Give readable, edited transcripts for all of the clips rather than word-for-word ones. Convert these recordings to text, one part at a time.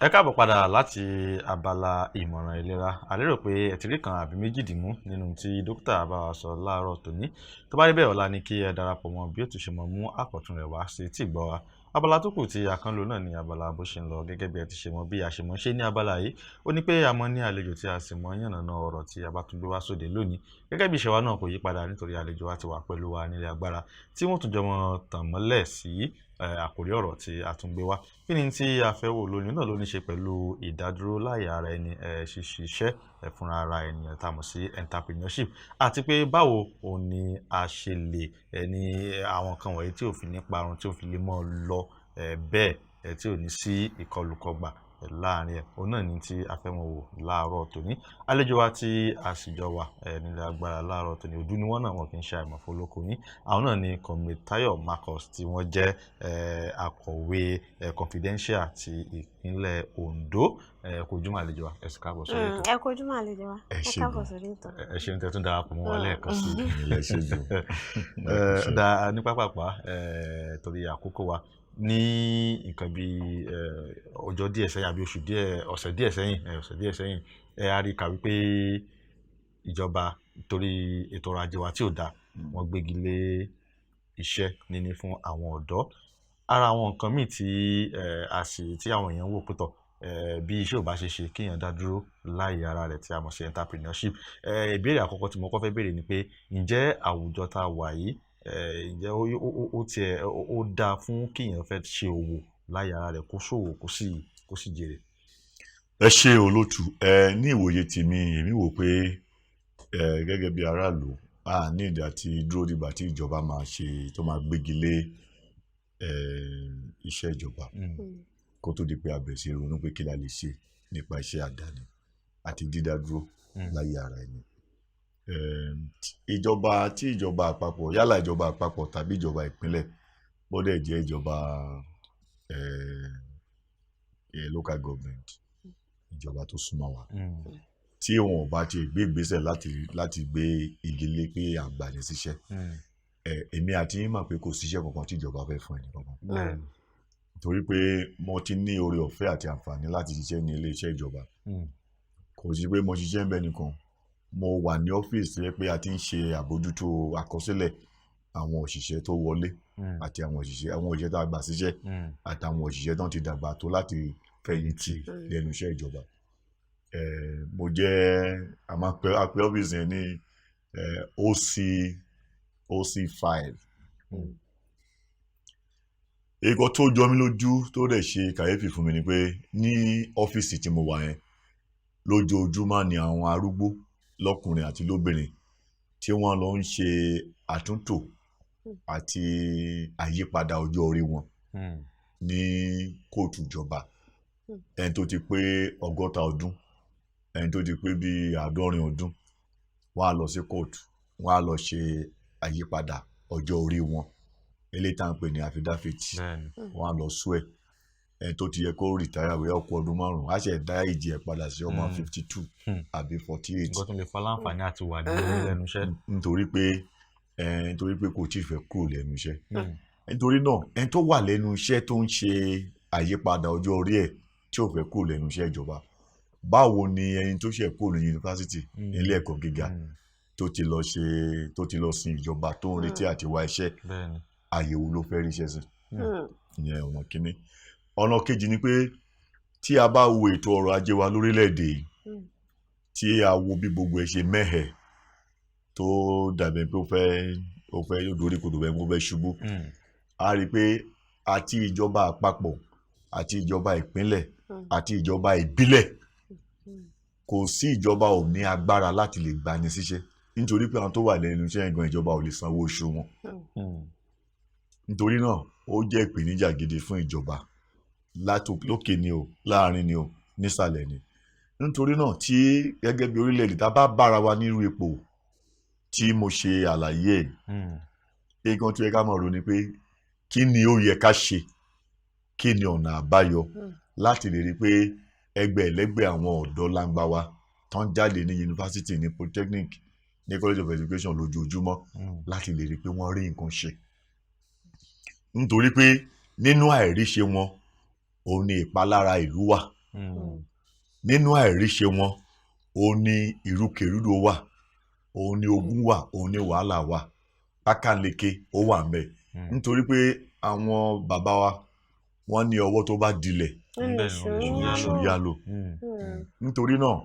Ẹ káàbọ̀ padà láti abala ìmọ̀ràn ìlera. A lérò pé ẹ ti rí kan àbí méjì dìmú nínú tí dókítà bá wa sọ láàárọ̀ tòní. Tó bá rí bẹ́ẹ̀, ọ̀la ni kí ẹ darapọ̀ mọ́ bí ó ti ṣe mọ̀ mú àkọ́tún rẹ̀ wá sí etí ìgbọ́ wa. Abala tó kù tí a kàn lò náà ni abala bó ṣe ń lọ, gẹ́gẹ́ bí ẹ ti ṣe mọ̀ bí a ṣe mọ̀ ṣe ní abala yìí. Ó ní pé a mọ̀ ní àlejò tí a sì mọ̀ yànnàná ọ̀rọ̀ tí a bá tún gbé wá sóde lónìí. Gẹ́gẹ́ bí ìṣe wa náà kò yí padà nítorí àlejò wa ti wà pẹ̀lú wa nílé agbára tí wọ́n tún jọ mọ́ tàn mọ́lẹ̀ sí àkòrí ọ̀rọ̀ tí a tún gbé wá. Kí ni tí a fẹ́ wò lónìí náà ló ní ṣe pẹ̀lú ìdádúró láyé ara ẹni, ṣíṣiṣẹ́ fúnra ara ènìyàn tá a mọ̀ sí entrepreneurship, àti pé báwo òun ni a ṣe lè ní àwọn nǹkan wọ̀nyí tí ò fi ní parun, tí ò fi lè mọ́ lọ bẹ́ẹ̀ tí ò ní sí ìkọlùkọgbà láàrin ẹ̀. Òun náà ni tí a fẹ́ mọ̀ wò láàárọ̀ tòní. Àlejò wa tí a sì jọ wà nílé agbára láàárọ̀ tòní, ojú ni wọ́n náà, wọn kì í ṣe àìmọ̀fó olóko yín. Àwọn náà ni Comrade Tayo Marcus tí wọ́n jẹ́ akọ̀wé Confidential ti ìpínlẹ̀ Ondo. Kú ojúmọ́ àlejò wa, ẹ sì káàbọ̀ sórí ètò. Ẹ kú ojúmọ́ àlejò wa, ẹ káàbọ̀ sórí ètò. Ẹ ṣeun tẹ́ tún darapọ̀ mọ́ wa lẹ́ẹ̀kan sí ilẹ̀ ṣe jù. ní pápápá torí àkókò wa, ní nǹkan bí ọjọ́ díẹ̀ sẹ́yìn àbí ọ̀sẹ̀ díẹ̀ sẹ́yìn a rí kà wípé ìjọba torí ètò ọrọ̀ ajé wa tí ò dáa, wọ́n gbégi lé iṣẹ́ níní fún àwọn ọ̀dọ́. Ara àwọn nǹkan míì tí àwọn èèyàn wò pẹ́tọ̀ bí iṣẹ́ ò bá ṣe kéèyàn dá dúró láyé ara rẹ̀ tí a mọ̀ sí entrepreneurship. Ìbéèrè àkọ́kọ́ tí mo kọ́ fẹ́ béèrè ni pé ǹjẹ́ àwùjọ tá a wà yìí ǹjẹ́ ó dáa fún kéèyàn fẹ́ ṣe òwò láyé ara rẹ̀, kó ṣòwò kó sì jèrè? Ẹ ṣe olótù. Ní ìwòye tèmi, èmi wò pé gẹ́gẹ́ bí aráàlú a ní ìdí àti dúró dìgbà tí ìjọba máa ṣe tó máa gbégi lé iṣẹ́ ìjọba kó tó di pé a bẹ̀rẹ̀ sí ronú pé kí la lè ṣe nípa iṣẹ́ àdáni àti dídá dúró láyé ara ẹni. Ìjọba àpapọ̀, yálà ìjọba àpapọ̀ tàbí ìjọba ìpínlẹ̀, bọ́dẹ̀ jẹ́ ìjọba local government, ìjọba tó súnmọ́ wa, tí wọn ò bá ti gbé ìgbésẹ̀ láti gbé igi lé pé àgbàní síṣẹ́, èmi àti yín mọ̀ pé kò síṣẹ́ kankan tí ìjọba fẹ́ fún ẹnì kankan. Torí pé mo ti ní oore ọ̀fẹ́ àti àǹfààní láti ṣiṣẹ́ ní ilé iṣẹ́ ìjọba. Kò sí pé mo ṣiṣẹ́ ń bẹ nìkan, mo wà ní ọ́fíìsì pé a ti ń ṣe àbójútó àkọsílẹ̀ àwọn òṣìṣẹ́ tó wọlé àti àwọn òṣìṣẹ́ tá a gbà síṣẹ́ àtàwọn òṣìṣẹ́ tó ti dàgbà tó láti fẹ̀yìntì lẹ́nu iṣẹ́ ìjọba. Mo jẹ́ àpẹ ọ́fíìsì yẹn ní OC5. Nǹkan tó jọ mí lójú tó dẹ̀ ṣe kàyéfì fún mi ni pé ní ọ́fíìsì tí mo wà yẹn lójoojúmọ́ ni àwọn arúgbó lọ́kùnrin àti lóbìnrin tí wọ́n lọ ń ṣe àtúntò àti àyípadà ọjọ́ orí wọn ní kóòtù ìjọba. Ẹni tó ti pé 60 ọdún, ẹni tó ti pé bí 70 ọdún, wọ́n á lọ sí kóòtù, wọ́n á lọ ṣe àyípadà ọjọ́ orí wọn, eléyìí tá à ń pè ní affidavit. Wọ́n á lọ sú ẹ̀. Ẹni tó ti yẹ kó rìtáyà wẹ́ ọkọ̀ ọdún 5, á ṣe dá ìjì ẹ̀ padà sí ọmọ 52 àbí 48. Nǹkan tó lè fa láǹfààní àti wà lẹ́nu iṣẹ́. Nítorí pé kò tí ì fẹ́ kúrò lẹ́nu iṣẹ́. Nítorí náà ẹni tó wà lẹ́nu iṣẹ́ tó ń ṣe àyípadà ọjọ́ orí ẹ̀ tí ò fẹ́ kúrò lẹ́nu iṣẹ́ ìjọba, báwo ni ẹni tó ṣe kúrò ní yunifásitì, ilé ẹ̀kọ́ gíga, tó ti lọ sin ìjọba tó ń retí àti wá iṣẹ́, àyèwò ló fẹ́ rí iṣẹ́ sí? Ìyẹn ọ̀nà kínní. Ọ̀nà kejì ni pé tí a bá wo ètò ọrọ̀ ajé wa lórílẹ̀‐èdè yìí, tí a wo bí gbogbo ẹ̀ ṣe mẹ́hẹ̀ tó dàbí pé ó fẹ́ dorí kodò bẹ́ẹ̀, ó fẹ́ ṣubú, a rí i pé àti ìjọba àpapọ̀ àti ìjọba ìpínlẹ̀ àti ìjọba ìbílẹ̀, kò sí ìjọba ò ní agbára láti lè gbani síṣẹ́, nítorí pé àwọn tó wà lẹ́nu iṣẹ́ ìgbọ̀n ìjọba ò lè sanwó oṣù wọn. Nítorí náà ó jẹ́ ìpèníjà gidi fún ìjọba lókè ni o, láàrin ni o, nísàlẹ̀ ni. Nítorí náà tí gẹ́gẹ́ bí orílẹ̀-èdè tá a bá bára wa nírú ipò tí mo ṣe àlàyé nǹkan tí ó yẹ ká máa rò ni pé kí ni ó yẹ ká ṣe, kí ni ọ̀nà àbáyọ láti lè rí pé ẹgbẹ́ àwọn ọ̀dọ́ láńgbá wa tán jáde ní yunifásitì, ní polytechnic, ní college of education lójoojúmọ́, láti lè rí pé wọ́n rí nǹkan ṣe. Nítorí pé nínú àìríṣe wọn òun ni ìpalára ìlú wà, nínú àìríṣe wọn òun ni ìrúkèrúdò wà, òun ni ogun wà, òun ni wàhálà wà, pákàleke ó wà ńbẹ̀ nítorí pé àwọn bàbá wa wọ́n ní ọwọ́ tó bá dilẹ̀ ṣòyálò nítorí náà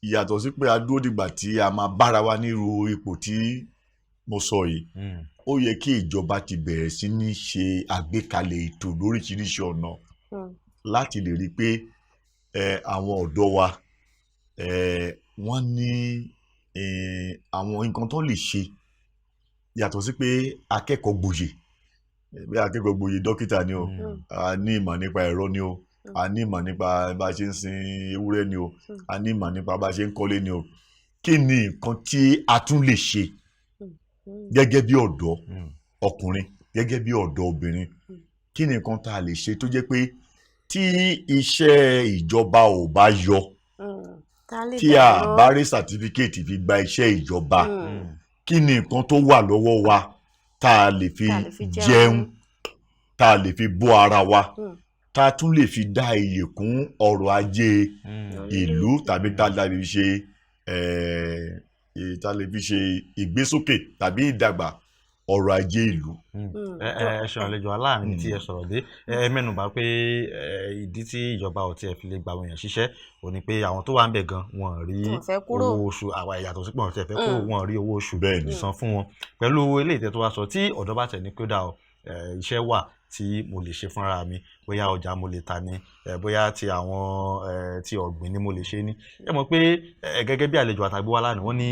ìyàtọ̀ sí pé a dúró dìgbà tí a máa bára wa nírú ipò tí mo sọ yìí ó yẹ kí ìjọba ti bẹ̀rẹ̀ sí ní ṣe àgbékalẹ̀ ètò lóríṣiríṣi ọ̀nà láti lè rí i pé àwọn ọ̀dọ́ wa wọ́n ní àwọn nǹkan tó lè ṣe yàtọ̀ sí pé akẹ́kọ̀ọ́ gboyè bí akẹ́kọ̀ọ́ gboyè dókítà ni o a ní ìmọ̀ nípa ẹ̀rọ ni o a ní ìmọ̀ nípa bá a ṣe ń sin ewúrẹ́ ni o a ní ìmọ̀ nípa bá a ṣe ń kọ́lé ni o kí ni nǹkan tí a tún lè ṣe gẹ́gẹ́ bí ọ̀dọ́ ọkùnrin gẹ́gẹ́ bí ọ̀dọ́ obìnrin kí ni nǹkan tá a lè ṣe tó jẹ́ pé tí iṣẹ́ ìjọba ò bá yọ tí a bá rí sàtífíkẹ́ẹ̀tì fi gba iṣẹ́ ìjọba kí ni nǹkan tó wà lọ́wọ́ wa tá a lè fi jẹun tá a lè fi bọ́ ara wa tá a tún lè fi dá iyè kún ọrọ̀ ajé ìlú tàbí tá a lè fi ṣe tá a lè fi ṣe ìgbésókè tàbí ìdàgbà ọrọ̀ ajé ìlú. ẹ ṣe àlejò aláàrin tí ẹ sọ̀rọ̀ dé ẹ mẹ́nubà pé ìdí tí ìjọba ò tiẹ̀ fi lè gba àwọn èèyàn ṣiṣẹ́ ò ní pé àwọn tó wà ń bẹ̀ gan wọn rí owó oṣù àwọn ìyàtọ̀ sí pé wọn tiẹ̀ fẹ́ kúrò wọn rí owó oṣù san fún wọn pẹ̀lú eléyìí tẹ́ tó wá sọ tí ọ̀dọ́ bá tẹ̀ ní kódà iṣẹ́ wà tí mo lè ṣe fúnra mi bóyá ọjà mo lè ta ni bóyá ti àwọn ti ọ̀gbìn ni mo lè ṣe ni ẹ mọ̀ pé gẹ́gẹ́ bí àlejò àtàgbé wa lánàá wọ́n ní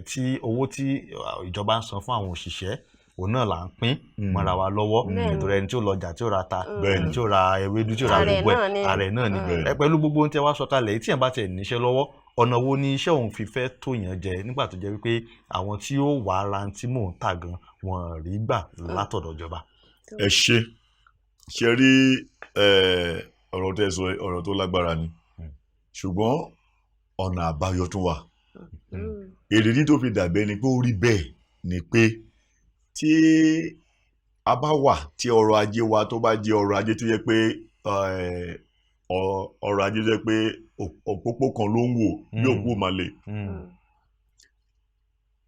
tí owó tí ìjọba ń san fún àwọn òṣìṣẹ́ òun náà là ń pín mọ́ra wa lọ́wọ́ nítorí ẹni tí ó lọ́jà tí ó ra ta ẹni tí ó ra ewédú tí ó ra gbogbo ẹ̀ ààrẹ náà ni pẹ̀lú gbogbo ohun tí ẹ wá sọ kalẹ̀ tí yẹn bá tẹ̀ níṣẹ́ lọ́wọ́ ọ̀nà wo ni iṣẹ́ òun fi fẹ́ tó yàn jẹ nígbà tó jẹ́ wípé àwọn tí ó wà á ra tí mò ń tà gan wọn rí gbà látọ̀dọ̀ ìjọba. ẹ ṣe rí ọ̀rọ̀ tẹ́ sọ ọ̀rọ̀ tó lágbára ni ṣùgbọ́n ọ̀nà àbáyọ tún wà èrèdí tó fi dàbẹ́ ni pé ó rí bẹ́ẹ̀ ni pé tí a bá wà tí ọrọ̀ ajé wa tó bá jẹ́ ọrọ̀ ajé tó yẹ pé ọrọ̀ ajé tó yẹ pé òpópó kan ló ń wò bí òkú màlè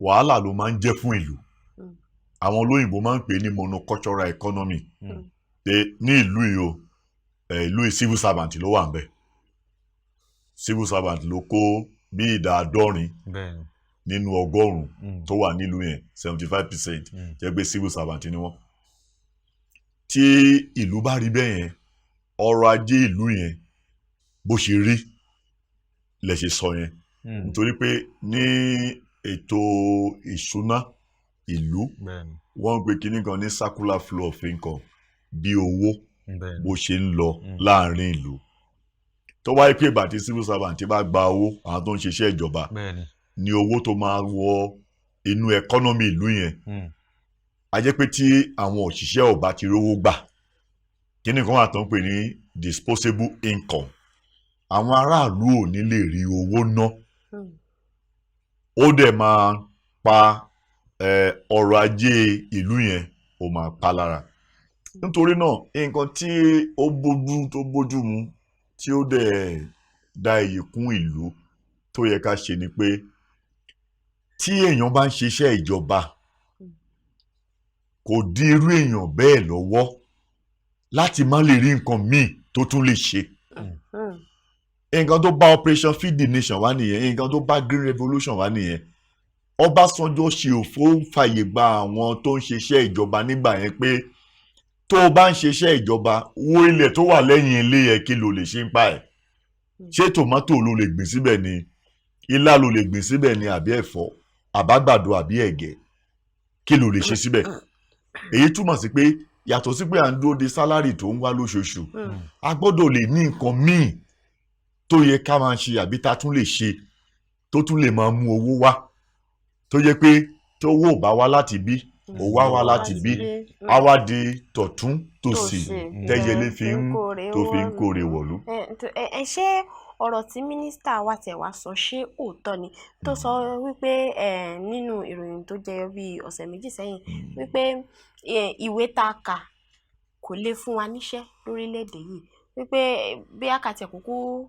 wàhálà ló máa ń jẹ́ fún ìlú àwọn olóyìnbó máa ń pè ní monocultural economy ní ìlú yìí o ìlú yìí civil servant ló wà ń bẹ̀ civil servant ló kó bí ìdá 70 nínú 100 tó wà nílùú yẹn 75% jẹ́ pé civil servant ni wọ́n tí ìlú bá rí bẹ́ẹ̀ yẹn ọrọ̀ ajé ìlú yẹn bó ṣe rí lẹ ṣe sọ yẹn nítorí pé ní ètò ìṣúná ìlú wọ́n ń pe kinní kan ní circular flow of income bí owó bó ṣe ń lọ láàrin ìlú tó wáyé pé ìgbà tí civil servant bá gba owó àwọn tó ń ṣiṣẹ́ ìjọba ní owó tó máa wọ inú ẹkọ́nọ́mì ìlú yẹn a jẹ́ pé tí àwọn òṣìṣẹ́ ò bá ti rówó gbà kinní kan wà tó ń pè ní disposable income àwọn aráàlú ò ní lè rí owó ná ó dẹ̀ máa pa ọrọ̀ ajé ìlú yẹn ó máa pa lára nítorí náà nǹkan tí ó bójú mu tí ó dẹ̀ dá iyì kún ìlú tó yẹ ká ṣe ni pé tí èèyàn bá ń ṣiṣẹ́ ìjọba kò dí irú èèyàn bẹ́ẹ̀ lọ́wọ́ láti má lè rí nǹkan míì tó tún lè ṣe nǹkan tó bá Operation Feed the Nation wá nìyẹn nǹkan tó bá Green Revolution wá nìyẹn Ọbásanjọ́ ṣe òfò ń fàyè gba àwọn tó ń ṣiṣẹ́ ìjọba nígbà yẹn pé tó o bá ń ṣiṣẹ́ ìjọba wo ilẹ̀ tó wà lẹ́yìn ilé yẹn kí lo lè ṣe ń pa ẹ̀ ṣé tòmátò ló lè gbìn síbẹ̀ ni ilá ló lè gbìn síbẹ̀ ni àbí ẹ̀fọ́ àbágbàdo àbí ẹ̀gẹ́ kí ló lè ṣe síbẹ̀ èyí túmọ̀ sí pé yàtọ̀ sí pé à ń dúró de sálárì tó ń wá lóṣooṣù a gbọ́dọ̀ lè ní nǹkan míì tó yẹ ká máa ṣe àbí tá tún lè ṣe tó tún lè máa mú owó wá tó yẹ pé tó owó bá wá láti bí owó á wá láti bí á wá di tọ̀tún tòsì tẹ́yẹlé tó fi ń kórè wọ̀lú. ṣé ọ̀rọ̀ tí mínísítà wa tẹ̀ wá sọ ṣé òótọ́ ni tó sọ wípé nínú ìròyìn tó jẹyọ bíi ọ̀sẹ̀ méjì sẹ́yìn wípé ìwé tá a kà kò lè fún wa níṣẹ́ lórílẹ̀‐èdè yìí wípé bí àkàtì kúkú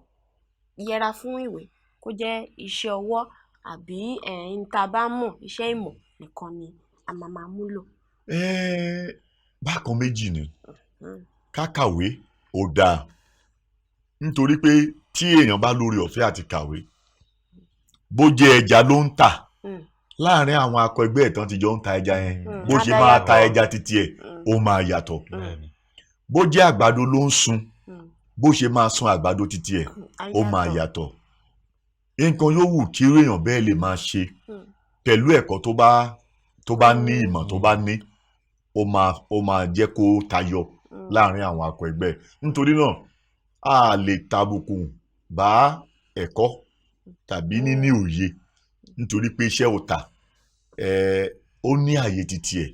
yẹra fún ìwé kó jẹ́ iṣẹ́ ọwọ́ àbí tá a bá mọ̀ iṣẹ́ ìmọ̀ nìkan ni a máa múlò. Bákan méjì ni ká kàwé ó dáa nítorí pé tí èèyàn bá lórí ọ̀fẹ́ àti kàwé bó jẹ́ ẹja ló ń tà láàrin àwọn akọ ẹgbẹ́ ìtàn tíjọ ń ta ẹja yẹn bó ṣe máa ta ẹja títí ẹ̀ ó máa yàtọ̀ bó jẹ́ àgbàdo ló ń sun bó ṣe máa sun àgbàdo títí ẹ̀ ó máa yàtọ̀ nǹkan yòówù kí èèyàn bẹ́ẹ̀ lè máa ṣe pẹ̀lú ẹ̀kọ́ tó bá ní ìmọ̀ tó bá ní ó máa jẹ́ kó tayọ láàrin àwọn akọ ẹgbẹ́ nítorí náà a lè tàbùkù bá ẹ̀kọ́ tàbí níní òye nítorí pé iṣẹ́ òta ó ní àyè títí ẹ̀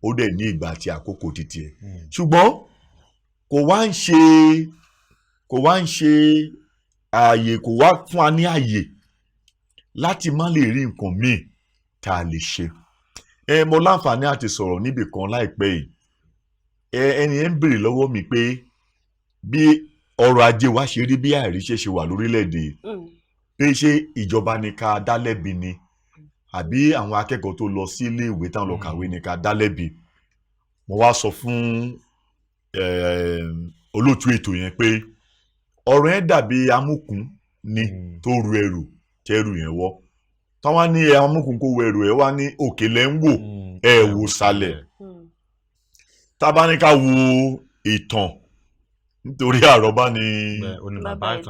ó dẹ̀ ní ìgbà àti àkókò títí ẹ̀ ṣùgbọ́n kò wá ń ṣe ààyè kò wá fún wa ní àyè láti má lè rí nǹkan míì tá a lè ṣe mo láǹfààní àti sọ̀rọ̀ níbì kan láìpẹ́ yìí ẹni ẹ̀ ń béèrè lọ́wọ́ mi pé bí ọrọ̀ ajé wa ṣe rí bí àìríṣẹ́ ṣe wà lórílẹ̀‐èdè pé ṣé ìjọba ni ká dá lẹ́bi ni àbí àwọn akẹ́kọ̀ọ́ tó lọ sí ilé ìwé táwọn lọ kàwé ni ká dá lẹ́bi mo wá sọ fún olóòtú ètò yẹn pé ọ̀rọ̀ yẹn dàbí amúkùn ni tó ru ẹrù tẹ́rù yẹn wọ́ táwọn ní amúkùn kó wọ ẹrù ẹ̀ wá ní òkè lẹ́ ń wò ẹ̀ wò sálẹ̀ tábà ní ká wo ìtàn nítorí àrọ́bá ni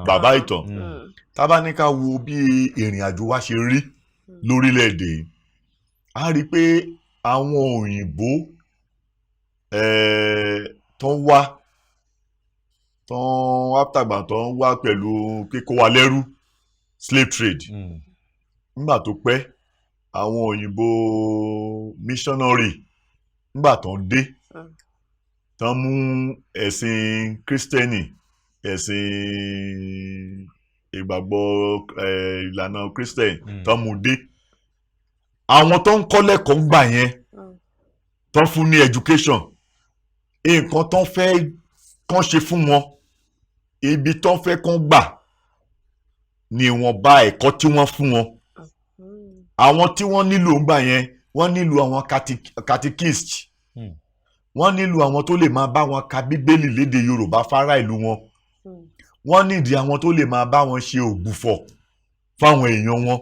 bàbá ìtàn tábà ní ká wo bí ìrìn àjò wa ṣe rí lórílẹ̀‐èdè a rí i pé àwọn òyìnbó tó ń wá àtàgbà tó ń wá pẹ̀lú kíkó wa lẹ́rú slave trade nígbà tó pẹ́ àwọn òyìnbó missionary nígbà tó ń dé tán mú ẹ̀sìn kírísítẹ́nì ẹ̀sìn ìgbàgbọ́ ìlànà kírísítẹ́nì tán mú dé àwọn tó ń kọ́ lẹ́kọ̀ọ́ ńgbà yẹn tán fún ní education nǹkan tán fẹ́ kán ṣe fún wọn ibi tán fẹ́ kán gbà ni wọ́n bá ẹ̀kọ́ tí wọ́n fún wọn àwọn tí wọ́n nílò ńgbà yẹn wọ́n nílò àwọn catechist wọ́n nílò àwọn tó lè máa bá wọn ka bíbélì lédè yorùbá fárá ìlú wọn wọ́n nídìí àwọn tó lè máa bá wọn ṣe ògbùfọ̀ fáwọn èèyàn wọn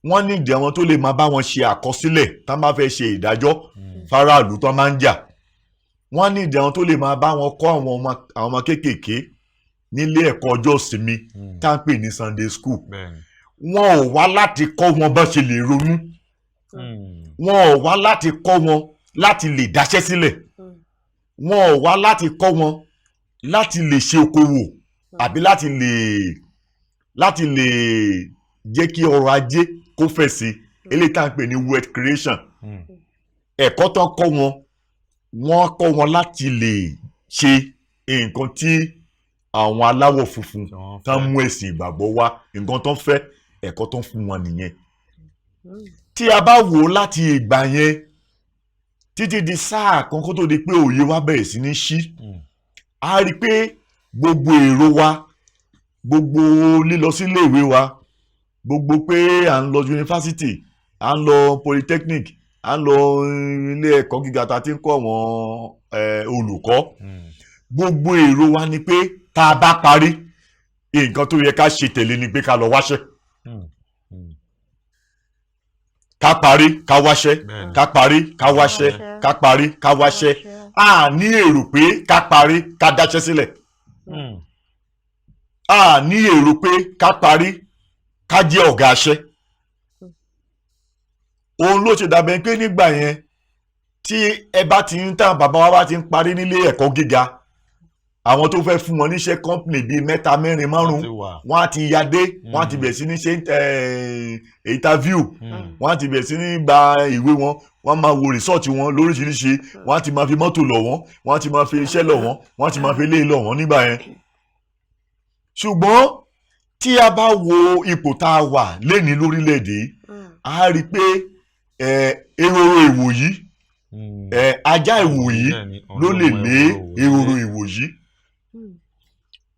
wọ́n nídìí àwọn tó lè máa bá wọn ṣe àkọsílẹ̀ tá máa fẹ́ ṣe ìdájọ́ fáráàlú tó máa ń jà wọ́n nídìí àwọn tó lè máa bá wọn kọ́ àwọn ọmọ kéékèèké nílé ẹ̀kọ́ ọjọ́ ìsinmi tá à ń pè ní Sunday school wọn ò wá láti kọ́ wọn bá ṣe lè ronú wọn ò wá láti kọ́ wọn láti lè dáṣẹ́ sílẹ̀ wọn ò wá láti kọ́ wọn láti lè ṣe okòwò àbí láti lè jẹ́ kí ọrọ̀ ajé kó fẹ̀ sí eléyìí tá à ń pè ní wealth creation ẹ̀kọ́ tán kọ́ wọn wọ́n kọ́ wọn láti lè ṣe nǹkan tí àwọn aláwọ̀ funfun tán mú ẹ̀sìn ìgbàgbọ́ wá nǹkan tán fẹ́ ẹ̀kọ́ tán fún wọn nìyẹn tí a bá wò ó láti ìgbà yẹn títí di sáà kan kó tó di pé òye wa bẹ̀rẹ̀ sí ní ṣí a rí i pé gbogbo èrò wa gbogbo lílọ sílé ìwé wa gbogbo pé à ń lọ yunifásitì à ń lọ polytechnic à ń lọ ilé ẹ̀kọ́ gíga tá a ti ń kọ́ àwọn olùkọ́ gbogbo èrò wa ni pé tá a bá parí nǹkan tó yẹ ká ṣe tẹ̀lé ni pé ká lọ wáṣẹ́ ká parí ká wáṣẹ́ ká parí ká wáṣẹ́ ká parí ká wáṣẹ́ a ní èrò pé ká parí ká dáṣẹ́ sílẹ̀ a ní èrò pé ká parí ká jẹ́ ọ̀gá aṣẹ́ òun ló ṣe dàbẹ̀ pé nígbà yẹn tí ẹ bá ti ń tàn bàbá wa bá ti ń parí nílé ẹ̀kọ́ gíga àwọn tó fẹ́ fún wọn níṣẹ́ company bíi 3 4 5 wọ́n á ti yadé wọ́n á ti bẹ̀rẹ̀ sí ní ṣe interview wọ́n á ti bẹ̀rẹ̀ sí ní gba ìwé wọn wọ́n máa wo result wọn lóríṣiríṣi wọ́n á ti máa fi mọ́tò lọ̀ wọ́n wọ́n á ti máa fi iṣẹ́ lọ̀ wọ́n wọ́n á ti máa fi ilé lọ̀ wọ́n nígbà yẹn. ṣùgbọ́n tí a bá wo ipò tá a wà lénìí lórílẹ̀‐èdè a rí i pé ehoro ìwòyí ajá ìwòyí ló lè lé ehoro ìwòyí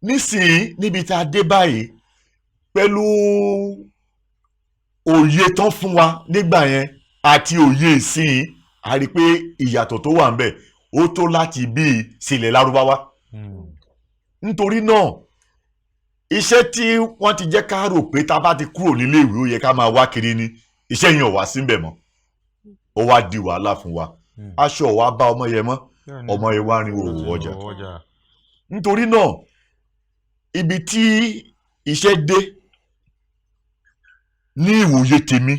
nísìnyí níbi tá a dé báyìí pẹ̀lú òye tán fún wa nígbà yẹn àti òye ìsìn a rí i pé ìyàtọ̀ tó wà ń bẹ̀ ó tó láti bí sílẹ̀ lárúbáwá nítorí náà iṣẹ́ tí wọ́n ti jẹ́ ká rò pé tá a bá ti kúrò nílé ìwé ó yẹ ká máa wá kiri ni iṣẹ́ yẹn ò wá síbẹ̀ mọ́ ó wá di wàhálà fún wa aṣọ ò wá bá ọmọ yẹn mọ́ ọmọ yẹn wá rin òwò ọjà nítorí náà ibi tí iṣẹ́ dé ní ìwòye tèmi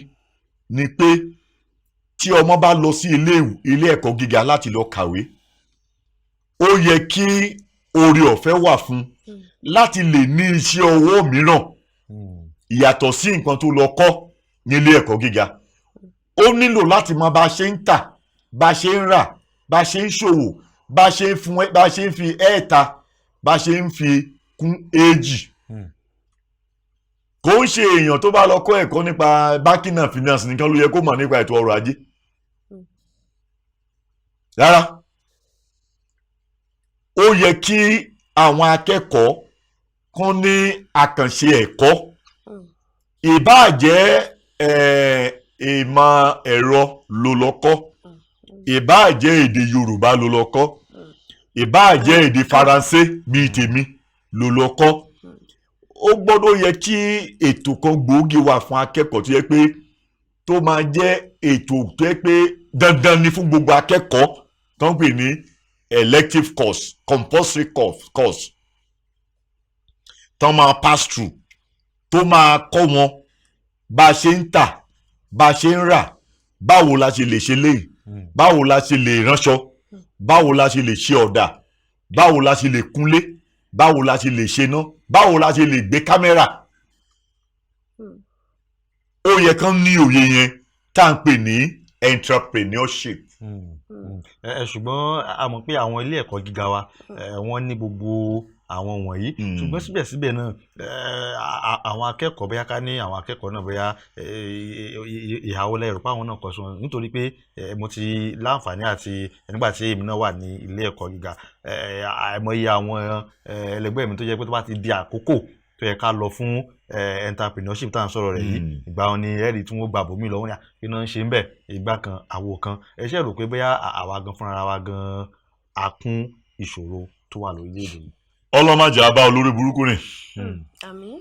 ni pé tí ọmọ bá lọ sí ilé ẹ̀kọ́ gíga láti lọ kàwé ó yẹ kí oore ọ̀fẹ́ wà fún láti lè ní iṣẹ́ ọwọ́ mìíràn ìyàtọ̀ sí nǹkan tó lọ kọ́ nílé ẹ̀kọ́ gíga ó nílò láti mọ bá a ṣe ń tà bá a ṣe ń rà bá a ṣe ń ṣòwò bá a ṣe ń fi ẹ̀ẹ̀ta bá a ṣe ń fi kún èjì kò ń ṣe èèyàn tó bá lọ kọ́ ẹ̀kọ́ nípa banking and finance nìkan ló yẹ kó mọ̀ nípa ètò ọrọ̀ ajé rárá ó yẹ kí àwọn akẹ́kọ̀ọ́ kan ní àkànṣe ẹ̀kọ́ ìbáà jẹ́ ìmọ̀ ẹ̀rọ ló lọ kọ́ ìbáà jẹ́ èdè Yorùbá ló lọ kọ́ ìbáà jẹ́ èdè Faransé bíi tèmi ló lọ kọ́ ó gbọ́dọ̀ yẹ kí ètò kan gbòógì wà fún akẹ́kọ̀ọ́ tó yẹ pé tó máa jẹ́ ètò tó yẹ pé dandan ni fún gbogbo akẹ́kọ̀ọ́ tó ń pè ní elective course compulsory course tó máa pass through tó máa kọ́ wọn bá a ṣe ń tà bá a ṣe ń rà báwo la ṣe lè ṣe léyìí báwo la ṣe lè ránṣọ báwo la ṣe lè ṣe ọ̀dà báwo la ṣe lè kúnlé báwo la ṣe lè ṣe ná báwo la ṣe lè gbé kámẹ́rà ó yẹ kán ní òye yẹn tá à ń pè ní entrepreneurship. ṣùgbọ́n a mọ̀ pé àwọn ilé ẹ̀kọ́ gíga wa wọ́n ní gbogbo àwọn wọ̀nyí ṣùgbọ́n síbẹ̀síbẹ̀ náà àwọn akẹ́kọ̀ọ́ bóyá ká ní àwọn akẹ́kọ̀ọ́ náà bóyá ìhàwó lẹ́rù pé àwọn náà kọ́ sí wọn nítorí pé mo ti láǹfààní àti nígbà tí èmi náà wà ní ilé ẹ̀kọ́ gíga àìmọye àwọn ẹlẹgbẹ́ mi tó jẹ́ pé tó bá ti di àkókò tó yẹ ká lọ fún entrepreneurship tá à ń sọ̀rọ̀ rẹ̀ yìí ìgbà wọn ni ẹ̀rí tí wọ́n gbà bòmí lọ́wọ́ ní iná ń ṣe ń bẹ̀ ìgbà kan àwo kan ẹ ṣe rò pé bóyá àwa gan fúnra wa gan akún ìṣòro tó wà lórílẹ̀‐èdè yìí. ọlọ́màjà bá olórí burúkú rìn àmín.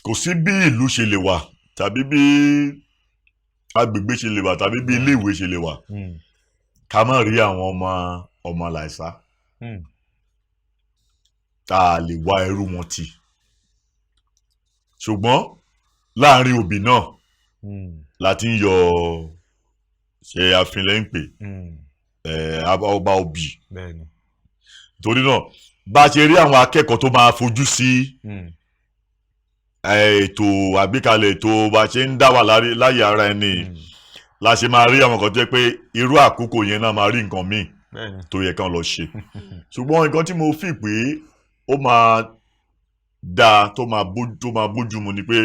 kò sí bí ìlú ṣe lè wà tàbí bí agbègbè ṣe lè wà tàbí bí iléèwé ṣe lè wà ká má rí àwọn ọmọ làìsá tá a lè wá ẹrú wọn tì ṣùgbọ́n láàrin òbí náà láti ń yọ ṣe àfihàn ń pè ọba òbí torí náà bá a ṣe rí àwọn akẹ́kọ̀ọ́ tó máa fojú sí ètò àgbékalẹ̀ ètò bá a ṣe ń dá wà láyé ara ẹni la ṣe máa rí àwọn kan tó yẹ pé irú àkókò yẹn náà máa rí nǹkan míì tó yẹ kán lọ ṣe ṣùgbọ́n nǹkan tí mo fi pé ó máa dáa tó máa bójú mu ni pé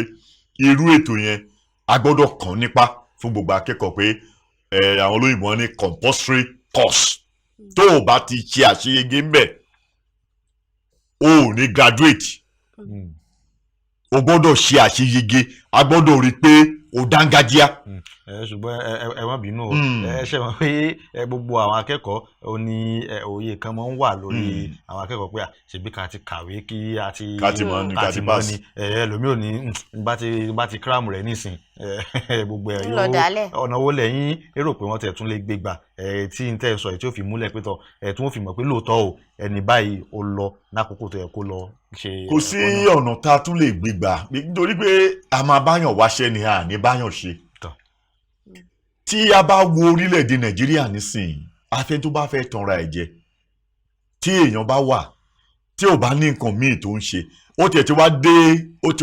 irú ètò yẹn a gbọ́dọ̀ kàn nípa fún gbogbo akẹ́kọ̀ọ́ pé àwọn olóyìnbó ní compulsory course tó o bá ti ṣe àṣeyege ń bẹ̀ o ò ní graduate o gbọ́dọ̀ ṣe àṣeyege a gbọ́dọ̀ rí i pé o dángájíá. ṣùgbọ́n ẹ má bínú o ẹ ṣe mọ̀ pé gbogbo àwọn akẹ́kọ̀ọ́ ò ní òye kan máa ń wà lórí àwọn akẹ́kọ̀ọ́ pé ṣèbí ká ti kàwé kí a ti mọ̀ ni ẹlòmíì ò ní bá ti kíráàmù rẹ̀ nísìn gbogbo ẹ̀ ọ̀nà wo lẹ́yìn èrò pé wọ́n tẹ̀ tún lè gbé gbà tí n tẹ́ sọ ẹ̀ tí ó fi múlẹ̀ pé tọ̀ ẹ̀ tí wọ́n fi mọ̀ pé lóòótọ́ o ẹni báyìí ó lọ lákòókò tó yẹ kó lọ ṣe. kò sí ọ̀nà tá a tún lè gbé gbà nítorí pé a máa báyàn wáṣẹ́ ni a ní báyàn ṣe. tí a bá wo orílẹ̀-èdè nàìjíríà nísìnyí afẹ́ tó bá fẹ́ tanra ẹ̀ jẹ tí èèyàn bá wà tí ò bá ní nǹkan míì tó ń ṣe ó ti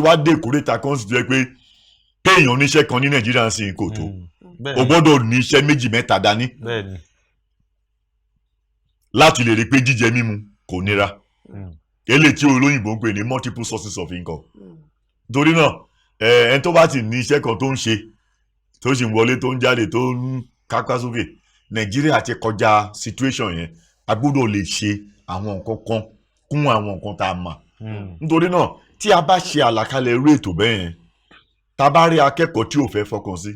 wá dé ìkórètà kan sì jẹ́ pé kéèyàn níṣẹ́ kan ní nàìjíríà sì kò tó o gbọ́dọ̀ ní iṣẹ́ méjì mẹ́ta dání láti lè rí pé jíjẹ mímu kò nira eléyìí tí olóyìnbó ń pè ní multiple sources of income torí náà ẹni tó bá ti ní iṣẹ́ kan tó ń ṣe tó sì ń wọlé tó ń jáde tó ń kápá sókè nàìjíríà ti kọjá situation yẹn a gbọ́dọ̀ lè ṣe àwọn nǹkan kan kún àwọn nǹkan tá a mọ̀ nítorí náà tí a bá ṣe àlàkalẹ̀ irú ètò bẹ́ẹ̀ yẹn tá a bá rí akẹ́kọ̀ọ́ tí ò fẹ́ fọkàn sí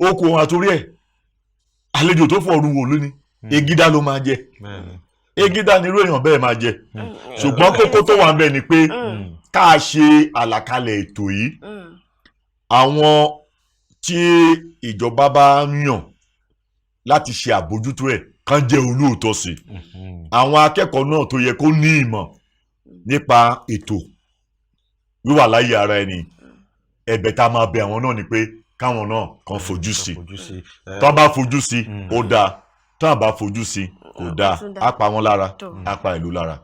ó kó wọn àtúrí ẹ̀ àlejò tó fọ̀rùn wò lónìí egídá ló máa jẹ egídá ni irú èèyàn bẹ́ẹ̀ máa jẹ ṣùgbọ́n kókó tó wà bẹ́ẹ̀ ni pé ká ṣe àlàkalẹ̀ ètò yìí àwọn tí ìjọba bá yàn láti ṣe àbójútó ẹ̀ kán jẹ́ olóòótọ́ sí àwọn akẹ́kọ̀ọ́ náà tó yẹ kó ní ìmọ̀ nípa ètò wíwà láyé ara ẹni ẹ̀bẹ̀ tá a máa bẹ àwọn náà ni pé káwọn náà kan fojú sí tó bá fojú sí ó dáa tó bá fojú sí kò dáa á pa wọn lára á pa ìlú lára.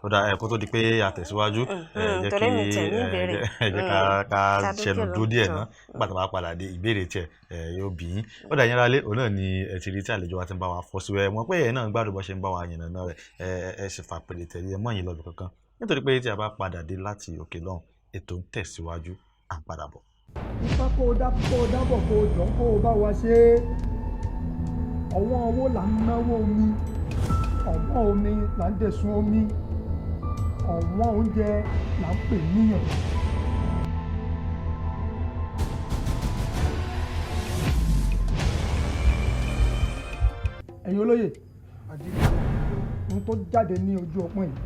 ó dáa ẹ̀kọ́ tó di pé àtẹ̀síwájú ẹ jẹ́ ká ṣẹnu dúró díẹ̀ náà nígbà tó bá padà dé ìbéèrè tiẹ̀ yóò bí yín. ó dáa yẹn rálé òun náà ni ẹ ti rí tí àlejò wa ti ń bá wa fọ́ sí ẹ mọ̀ pé ẹ̀ náà gbádùn bó ṣe ń bá wa yànnà náà rẹ̀ ẹ sì fà pèlè tẹ̀lé ẹ mọ̀ yín lọ́bì kankan nítorí pé tí a bá padà dé láti òkè lọ́hùn ètò ń tẹ̀síwájú à ń padà bọ̀. nípa kó o dábọ̀ kó o jọ kó o bá wa ṣe ọwọ́ owó là ń náwó omi ọ̀wọ́n omi là ń dẹ̀sùn omi ọ̀wọ́n oúnjẹ là ń pè níyàn. ẹ̀yin olóyè ohun tó jáde ní ojú ọpọ́n yìí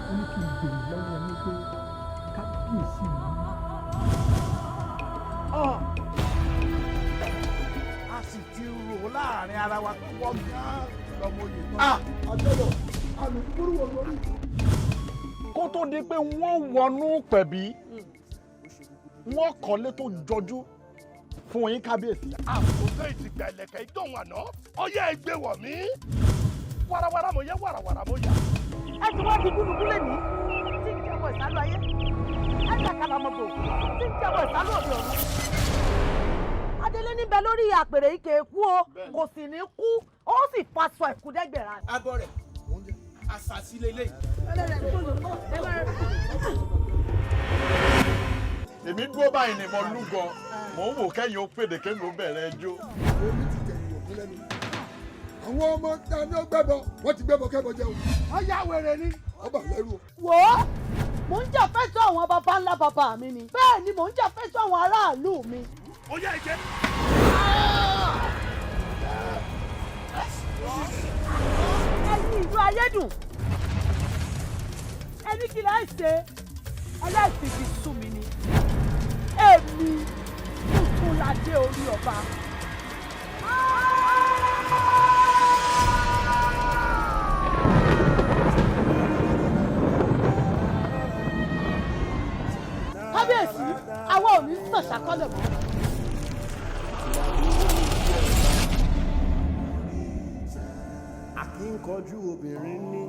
ó ní kí n béèrè lọ́wọ́ ní pé kábíyèsí mi. a sì ti rò láàrin ara wa pé wọ́n gán lọ́mọ oyè náà. àjọyọ̀ alùpùpù wọ̀ lórí. kó tó di pé wọ́n wọnú pẹ̀bí wọ́n kọ́lé tó jọjú fún yín kábíyèsí. àkókò ìtìgbà ẹlẹ́kẹ̀ ìdóhùn àná ọyẹ́ ẹgbẹ́ wọ̀ mí. warawara mo yẹ warawara mo yà. ẹ ti wá di gúdúgú lẹ́nu tí ń jẹ́wọ́ ìsálú ayé ẹ ti àkàlà mọ̀tò tí ń jẹ́wọ́ ìsálú òde ọ̀run. adélé níbẹ̀ lórí àpèrè ike kú o kò sì ní kú ó sì faṣọ ìkúdẹ́gbẹ̀rà. abọ́ rẹ̀ àṣàṣì lélẹ̀. èmi dúró báyìí ni mo lúgọ mò ń wò kẹ́yìn ó pèdè kémi ó bẹ̀rẹ̀ ẹjọ́. omi ti tẹ̀yìn òkú lẹ́nu àwọn ọmọ ta ni ó gbẹ́bọ wọ́n ti gbẹ́bọ kẹ́bọ jẹun. wọ́n yá wèrè ni. ọba lẹ́rù. wò ó mò ń jà fẹ́tọ́ àwọn baba ńlá baba mi ni bẹ́ẹ̀ ni mò ń jà fẹ́tọ́ àwọn aráàlú mi. ó yá ìjẹ́. ẹ̀yin ìlú ayédùn ẹni kí láì ṣe ẹlẹ́sìn ti sú mi ni èmi tuntun ládé orí ọba. kábíyèsí àwa ò ní sàn ṣàkọlẹ̀ mọ́. akínkọjú obìnrin ní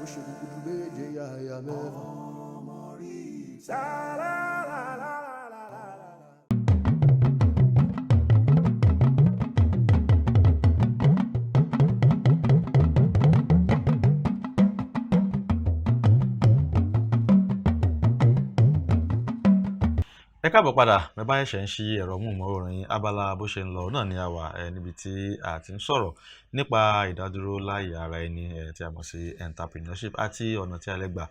ó ṣe kúkúrú méje yàyà mẹ́fà. ẹ káàbọ̀ padà bẹ́ẹ̀ bá ṣẹ̀ṣẹ̀ ń ṣí ẹ̀rọ móhùnmáwòrán yín abala bó ṣe ń lọ náà ni a wà níbi tí a ti ń sọ̀rọ̀ nípa ìdádúró láàyè ara ẹni tí a mọ̀ sí entrepreneurship àti ọ̀nà tí a lè gbà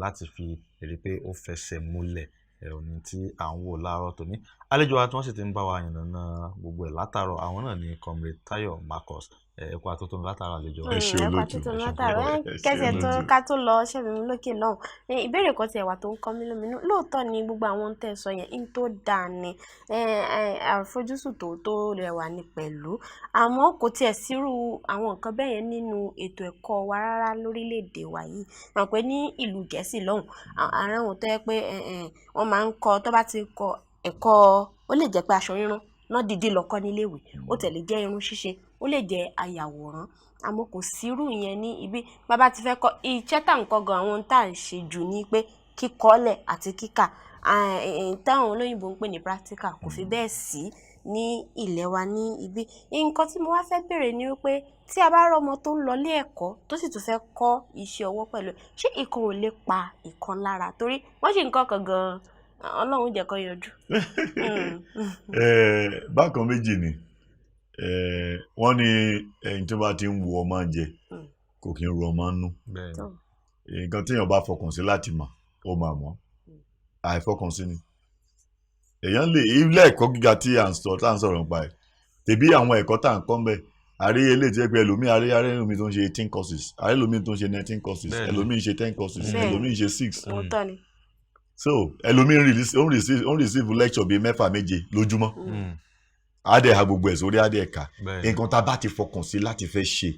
láti fi rí pé ó fẹsẹ̀ múlẹ̀ òní tí à ń wò láàárọ̀ tòní. àlejò wa tí wọ́n sì ti ń bá wa yànnàná gbogbo ẹ̀ látàárọ̀ àwọn náà ni Comrade Táyọ̀ Marcus ẹ̀kọ́ àtótónu látàárọ̀ àlejò. ẹ ṣe olóòtú ẹ̀kọ́ àtótónu látàárọ̀ kẹsẹ̀ tó ká tó lọ ṣẹ́mi lókè náà ìbéèrè kan tiẹ̀ wà tó ń kọ́ mí lóminú lóòótọ́ ni gbogbo àwọn ohun tẹ́ ẹ sọ yẹn ń tó dáa ni àfojúsùn tó rẹwà ni pẹ̀lú àmọ́ kò tiẹ̀ sírú àwọn nǹkan bẹ́ẹ̀ yẹn nínú ètò ẹ̀kọ́ wa rárá lórílẹ̀‐èdè wa yìí àwọn pé ní ìlú Gẹ̀ẹ́sì lọ́hùn àárín àwọn tó yẹ pé wọ́n máa ń kọ́ tó bá ti kọ́ ẹ̀kọ́ ó lè jẹ́ pé aṣọ rírán náà dídí lọ́kọ́ níléèwé ó tẹ̀lé jẹ́ irun ṣíṣe ó lè jẹ́ ayàwòrán àmọ́ kò sírú yẹn ní ibi bàbá ti fẹ́ kọ́ iṣẹ́ tá à ń kọ́ gan àwọn tá à ń ṣe jù ní pé kíkọ́lẹ̀ àti kíkà táwọn olóyìnbó ń pè ní practical kò fi bẹ́ẹ̀ sí ní ilẹ̀ wa ní ibi nǹkan tí mo wá fẹ́ bèèrè ni wípé tí a bá rọ́mọ tó ń lọ ilé ẹ̀kọ́ tó sì tún fẹ́ kọ́ iṣẹ́ ọwọ́ pẹ̀lú ṣé ìkan ò lè pa ìkan lára torí wọ́n ṣì ń kọ́ kan gan-an Ọlọ́run jẹ́ kó yọjú. bákan méjì ni wọ́n ní ẹni tó bá ti ń wo ọmọ jẹ kò kí ń ru ọmọ nú nǹkan téèyàn bá fọkàn sí láti mọ̀ ó máa mọ̀ àìfọkànsí ni èèyàn lè ilé ẹ̀kọ́ gíga tí à ń sọ̀rọ̀ nípa ẹ̀ tẹ̀bí àwọn ẹ̀kọ́ tá à ń kọ́ ń bẹ̀ àrí eléyìí tí ẹ pé ẹlòmíì àrí ẹlòmíì tó ń ṣe 18 courses àrí ẹlòmíì tó ń ṣe 19 courses ẹlòmíì ṣe 10 courses ẹlòmíì ṣe 6. so ẹlòmíì ń receive lecture bíi 6-7 lójúmọ́ á dẹ̀ ha gbogbo ẹ̀ sórí á dẹ̀ kà nǹkan tá a bá ti fọkàn sí láti fẹ́ ṣe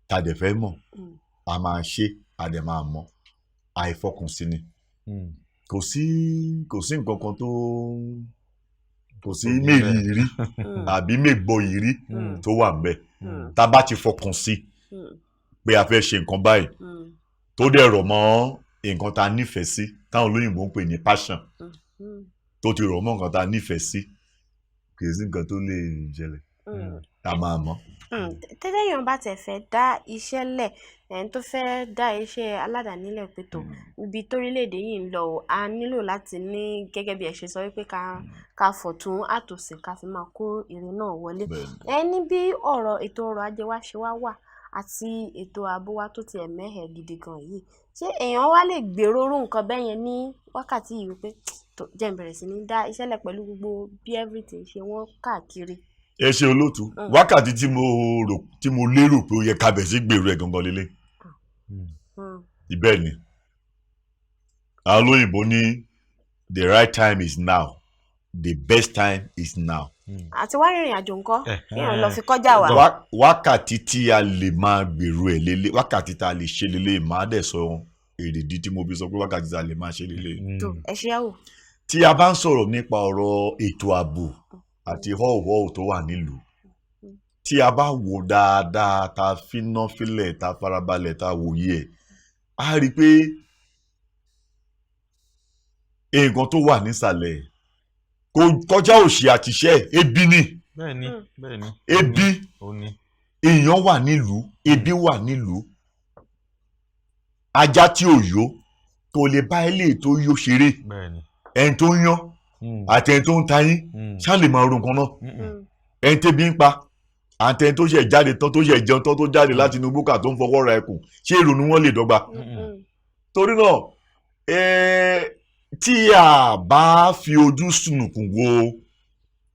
tá a dẹ̀ fẹ́ mọ̀ a máa ṣe a dẹ̀ máa mọ̀ àìfọkànsí ni kò sí nǹkan kan tó kò sí mẹ́rin rí àbí mẹ́gbọ́ ìrí tó wà ń bẹ̀ tá a bá ti fọkàn sí pé a fẹ́ ṣe nǹkan báyìí tó dẹ̀ rọ̀ mọ́ nǹkan tá a nífẹ̀ẹ́ sí táwọn olóyìnbó ń pè ní passion tó ti rọ̀ mọ́ nǹkan tá a nífẹ̀ẹ́ sí kì í sí nǹkan tó lè jẹlẹ̀ tá a máa mọ̀. tẹ́lẹ̀yàn bá tẹ̀ fẹ́ dá iṣẹ́ lẹ̀ ẹni tó fẹ́ dá iṣẹ́ aládàánílẹ̀ pé tó ibi torílẹ̀-èdè yìí ń lọ a nílò láti ní gẹ́gẹ́ bí ẹ ṣe sọ wípé ká fọ̀tún àtòsí ká fi máa kó èrè náà wọlé ẹni bí ọ̀rọ̀ ètò ọrọ̀ ajé wa ṣe wá wà àti ètò ààbò wa tó tiẹ̀ mẹ́hẹ̀ gidi gan yìí ṣé èèyàn wá lè gbèrò orú nǹkan bẹ́ẹ̀ yẹn ní wákàtí yìí wípé jẹ́ n bẹ̀rẹ̀ sí ní dá iṣẹ́ lẹ̀ pẹ̀lú gbogbo bí everything ṣe wọ́n káàkiri. ẹ ṣe olóòtú wákàtí tí mo lérò pé ó yẹ ká bẹ̀ sí gbèrò ẹ̀ gangan lélẹ̀ ibẹ̀ ni àwọn olóyìnbó ní the right time is now the best time is now. àti wá rìnrìn àjò ńkọ́ èèyàn lọ fi kọjá wa. wákàtí tí a lè máa gbèrò ẹ̀ lélẹ̀ wákàtí tá a lè ṣe lélẹ̀ máa dẹ̀ sọ èrèdí tí mo fi sọ pé wákàtí tá a lè máa ṣe lélẹ̀. tó ẹ ṣe yàwó. tí a bá ń sọ̀rọ̀ nípa ọ̀rọ̀ ètò ààbò àti họ́ọ̀họ́ọ̀ tó wà nílùú tí a bá wò dáadáa tá a finá fílẹ̀ tá a farabalẹ̀ tá a wòye ẹ̀ a rí i pé nǹkan tó wà nísàlẹ̀ kò kọjá òṣì àtìṣẹ́ ebi ni ebi èèyàn wà nílùú ebi wà nílùú ajá tí ò yó tó lè bá ilé tó yó ṣeré ẹni tó ń yán àti ẹni tó ń tayín ṣá lè máa ro nǹkan náà ẹni tẹ́bi ń pa àti ẹni tó ṣe jáde tán tó ṣe jẹun tán tó jáde láti inú búkà tó ń fọwọ́ ra ẹkùn ṣé ìrònú wọn lè dọ́gba torí náà tí a bá fi ojú sùnùkùn wo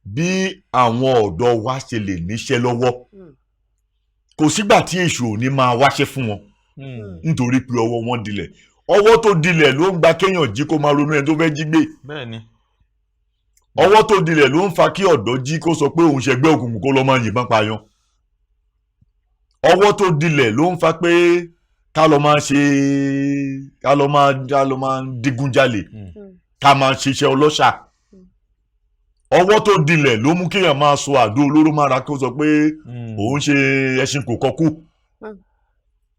bí àwọn ọ̀dọ́ wa ṣe lè níṣẹ́ lọ́wọ́ kò sígbà tí èṣù ò ní máa wáṣẹ́ fún wọn nítorí pé ọwọ́ wọn dilẹ̀ ọwọ́ tó dilẹ̀ ló ń gba kéèyàn jí kó máa ronú ẹni tó fẹ́ jí gbé ọwọ́ tó dilẹ̀ ló ń fa kí ọ̀dọ́ jí kó sọ pé òun ṣẹgbẹ́ òkùnkùn kó lọ́ máa yìnbọn pààyàn ọwọ́ tó dilẹ̀ ló ń fa pé ká lọ máa digunjalè ká máa ṣiṣẹ́ ọlọ́ṣà ọwọ́ tó dilẹ̀ ló mú kéèyàn máa sọ àdó olóró mára kó sọ pé òun ṣe ẹṣin kò kọkú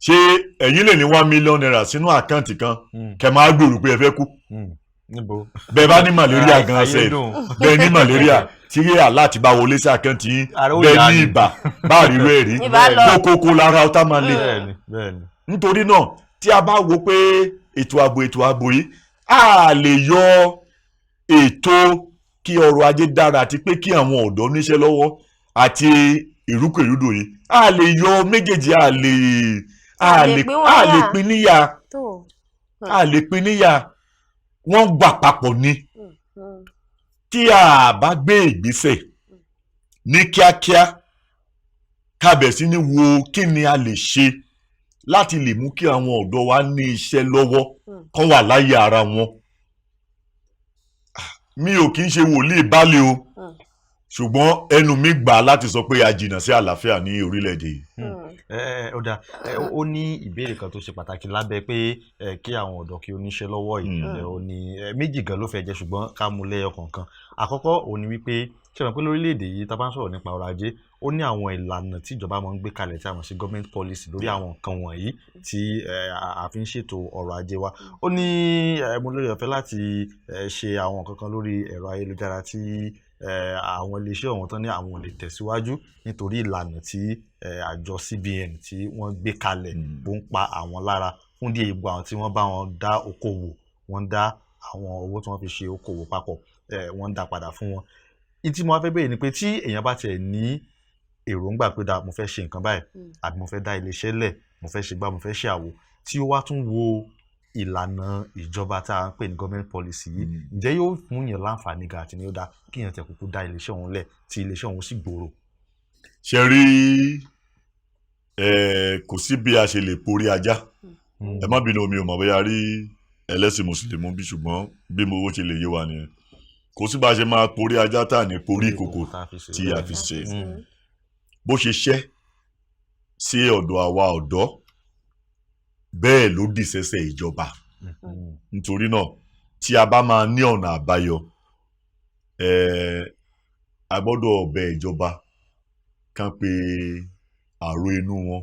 ṣé ẹ̀yin lè ní $1 million sínú àkáǹtì kan kẹ́ máa gbèrò pé ẹ fẹ́ kú bẹ́ẹ̀ bá ní malaria gan ṣe bẹ́ẹ̀ ní malaria tí aláàtì bá wọlé sí àkáǹtì yín bẹ́ẹ̀ ní ibà bá rí rẹ̀ rí kókó lára ọ̀tá máa lè nítorí náà tí a bá wo pé ètò ààbò yìí a lè yọ ètò kí ọrọ̀ ajé dára àti pé kí àwọn ọ̀dọ́ níṣẹ́ lọ́wọ́ àti ìrúkèrúdò yìí a lè yọ méjèèjì a lè pín níyà wọ́n gbà papọ̀ ni tí a bá gbé ìgbésẹ̀ ní kíákíá ká bẹ̀ sí ní wo kí ni a lè ṣe láti lè mú kí àwọn ọ̀dọ́ wa ní iṣẹ́ lọ́wọ́ kán wà láyé ara wọn. mi ò kí ń ṣe wòlíì bálẹ̀ o ṣùgbọ́n ẹnu mi gbà láti sọ pé a jìnnà sí àlàáfíà ní orílẹ̀-èdè yìí. ó dáa ó ní ìbéèrè kan tó ṣe pàtàkì lábẹ́ pé kí àwọn ọ̀dọ́ kí ó níṣẹ́ lọ́wọ́ yìí ó ní méjì gan ló fẹ́ jẹ́ ṣùgbọ́n ká mú lẹ́yọ kọ̀ọ̀kan àkọ́kọ́ ó ní wípé ṣe mọ̀ pé lórílẹ̀-èdè yìí tá a bá ń sọ̀rọ̀ nípa ọrọ̀ ajé ó ní àwọn ìlànà tí ìjọba máa ń gbé kalẹ̀ tí a mọ̀ sí government policy lórí àwọn nǹkan wọ̀nyí tí a fi ń ṣètò ọrọ̀ ajé wa ó ní mo lórí ọ̀fẹ́ láti ṣe àwọn nǹkan kan lórí ẹ̀rọ ayélujára tí àwọn iléeṣẹ́ ọ̀hún tán ní àwọn ò lè tẹ̀síwájú nítorí ìlànà tí àjọ CBN tí wọ́n gbé kalẹ̀ bó ń pa àwọn lára fún díẹ̀ ìbò àwọn tí wọ́n bá wọn dá okòwò wọ́n dá àwọn owó tí wọ́n fi ṣe okòwò papọ̀ wọ́n dá padà fún wọn. ìtí mo wá fẹ́ bẹ̀rẹ̀ ni pé tí èèyàn bá tiẹ̀ ní èròǹgbà pé mo fẹ́ ṣe nǹkan báyìí àbí mo fẹ́ dá iléeṣẹ́ lẹ̀, mo fẹ́ ṣe gbá, mo fẹ́ ṣe àwo, tí ó wá tún wo ìlànà ìjọba tá à ń pè ní government policy yìí, ǹjẹ́ yóò fún yàn láǹfààní ga àti ní ó dá kí yàn tẹ̀ kúkú dá iléeṣẹ́ òun lẹ̀ tí iléeṣẹ́ òun sì gbòòrò? ṣe rí kò sí bí a ṣe lè porí ajá. Ẹ má bínú, mi ò mọ̀ bóyá rí ẹlẹ́sìn mùsùlùmí bí, ṣùgbọ́n bí mo ṣe lè yé wa nìyẹn. Kò sí bá a ṣe máa porí ajá tá à ní porí ìkòkò tí a fi ṣe. Bó ṣe ṣẹ́ sí ọ̀dọ̀ àwa ọ̀dọ́ bẹ́ẹ̀ ló dì sẹ́sẹ̀ ìjọba. Nítorí náà tí a bá máa ní ọ̀nà àbáyọ, a gbọ́dọ̀ bẹ ìjọba ká pe àrò inú wọn,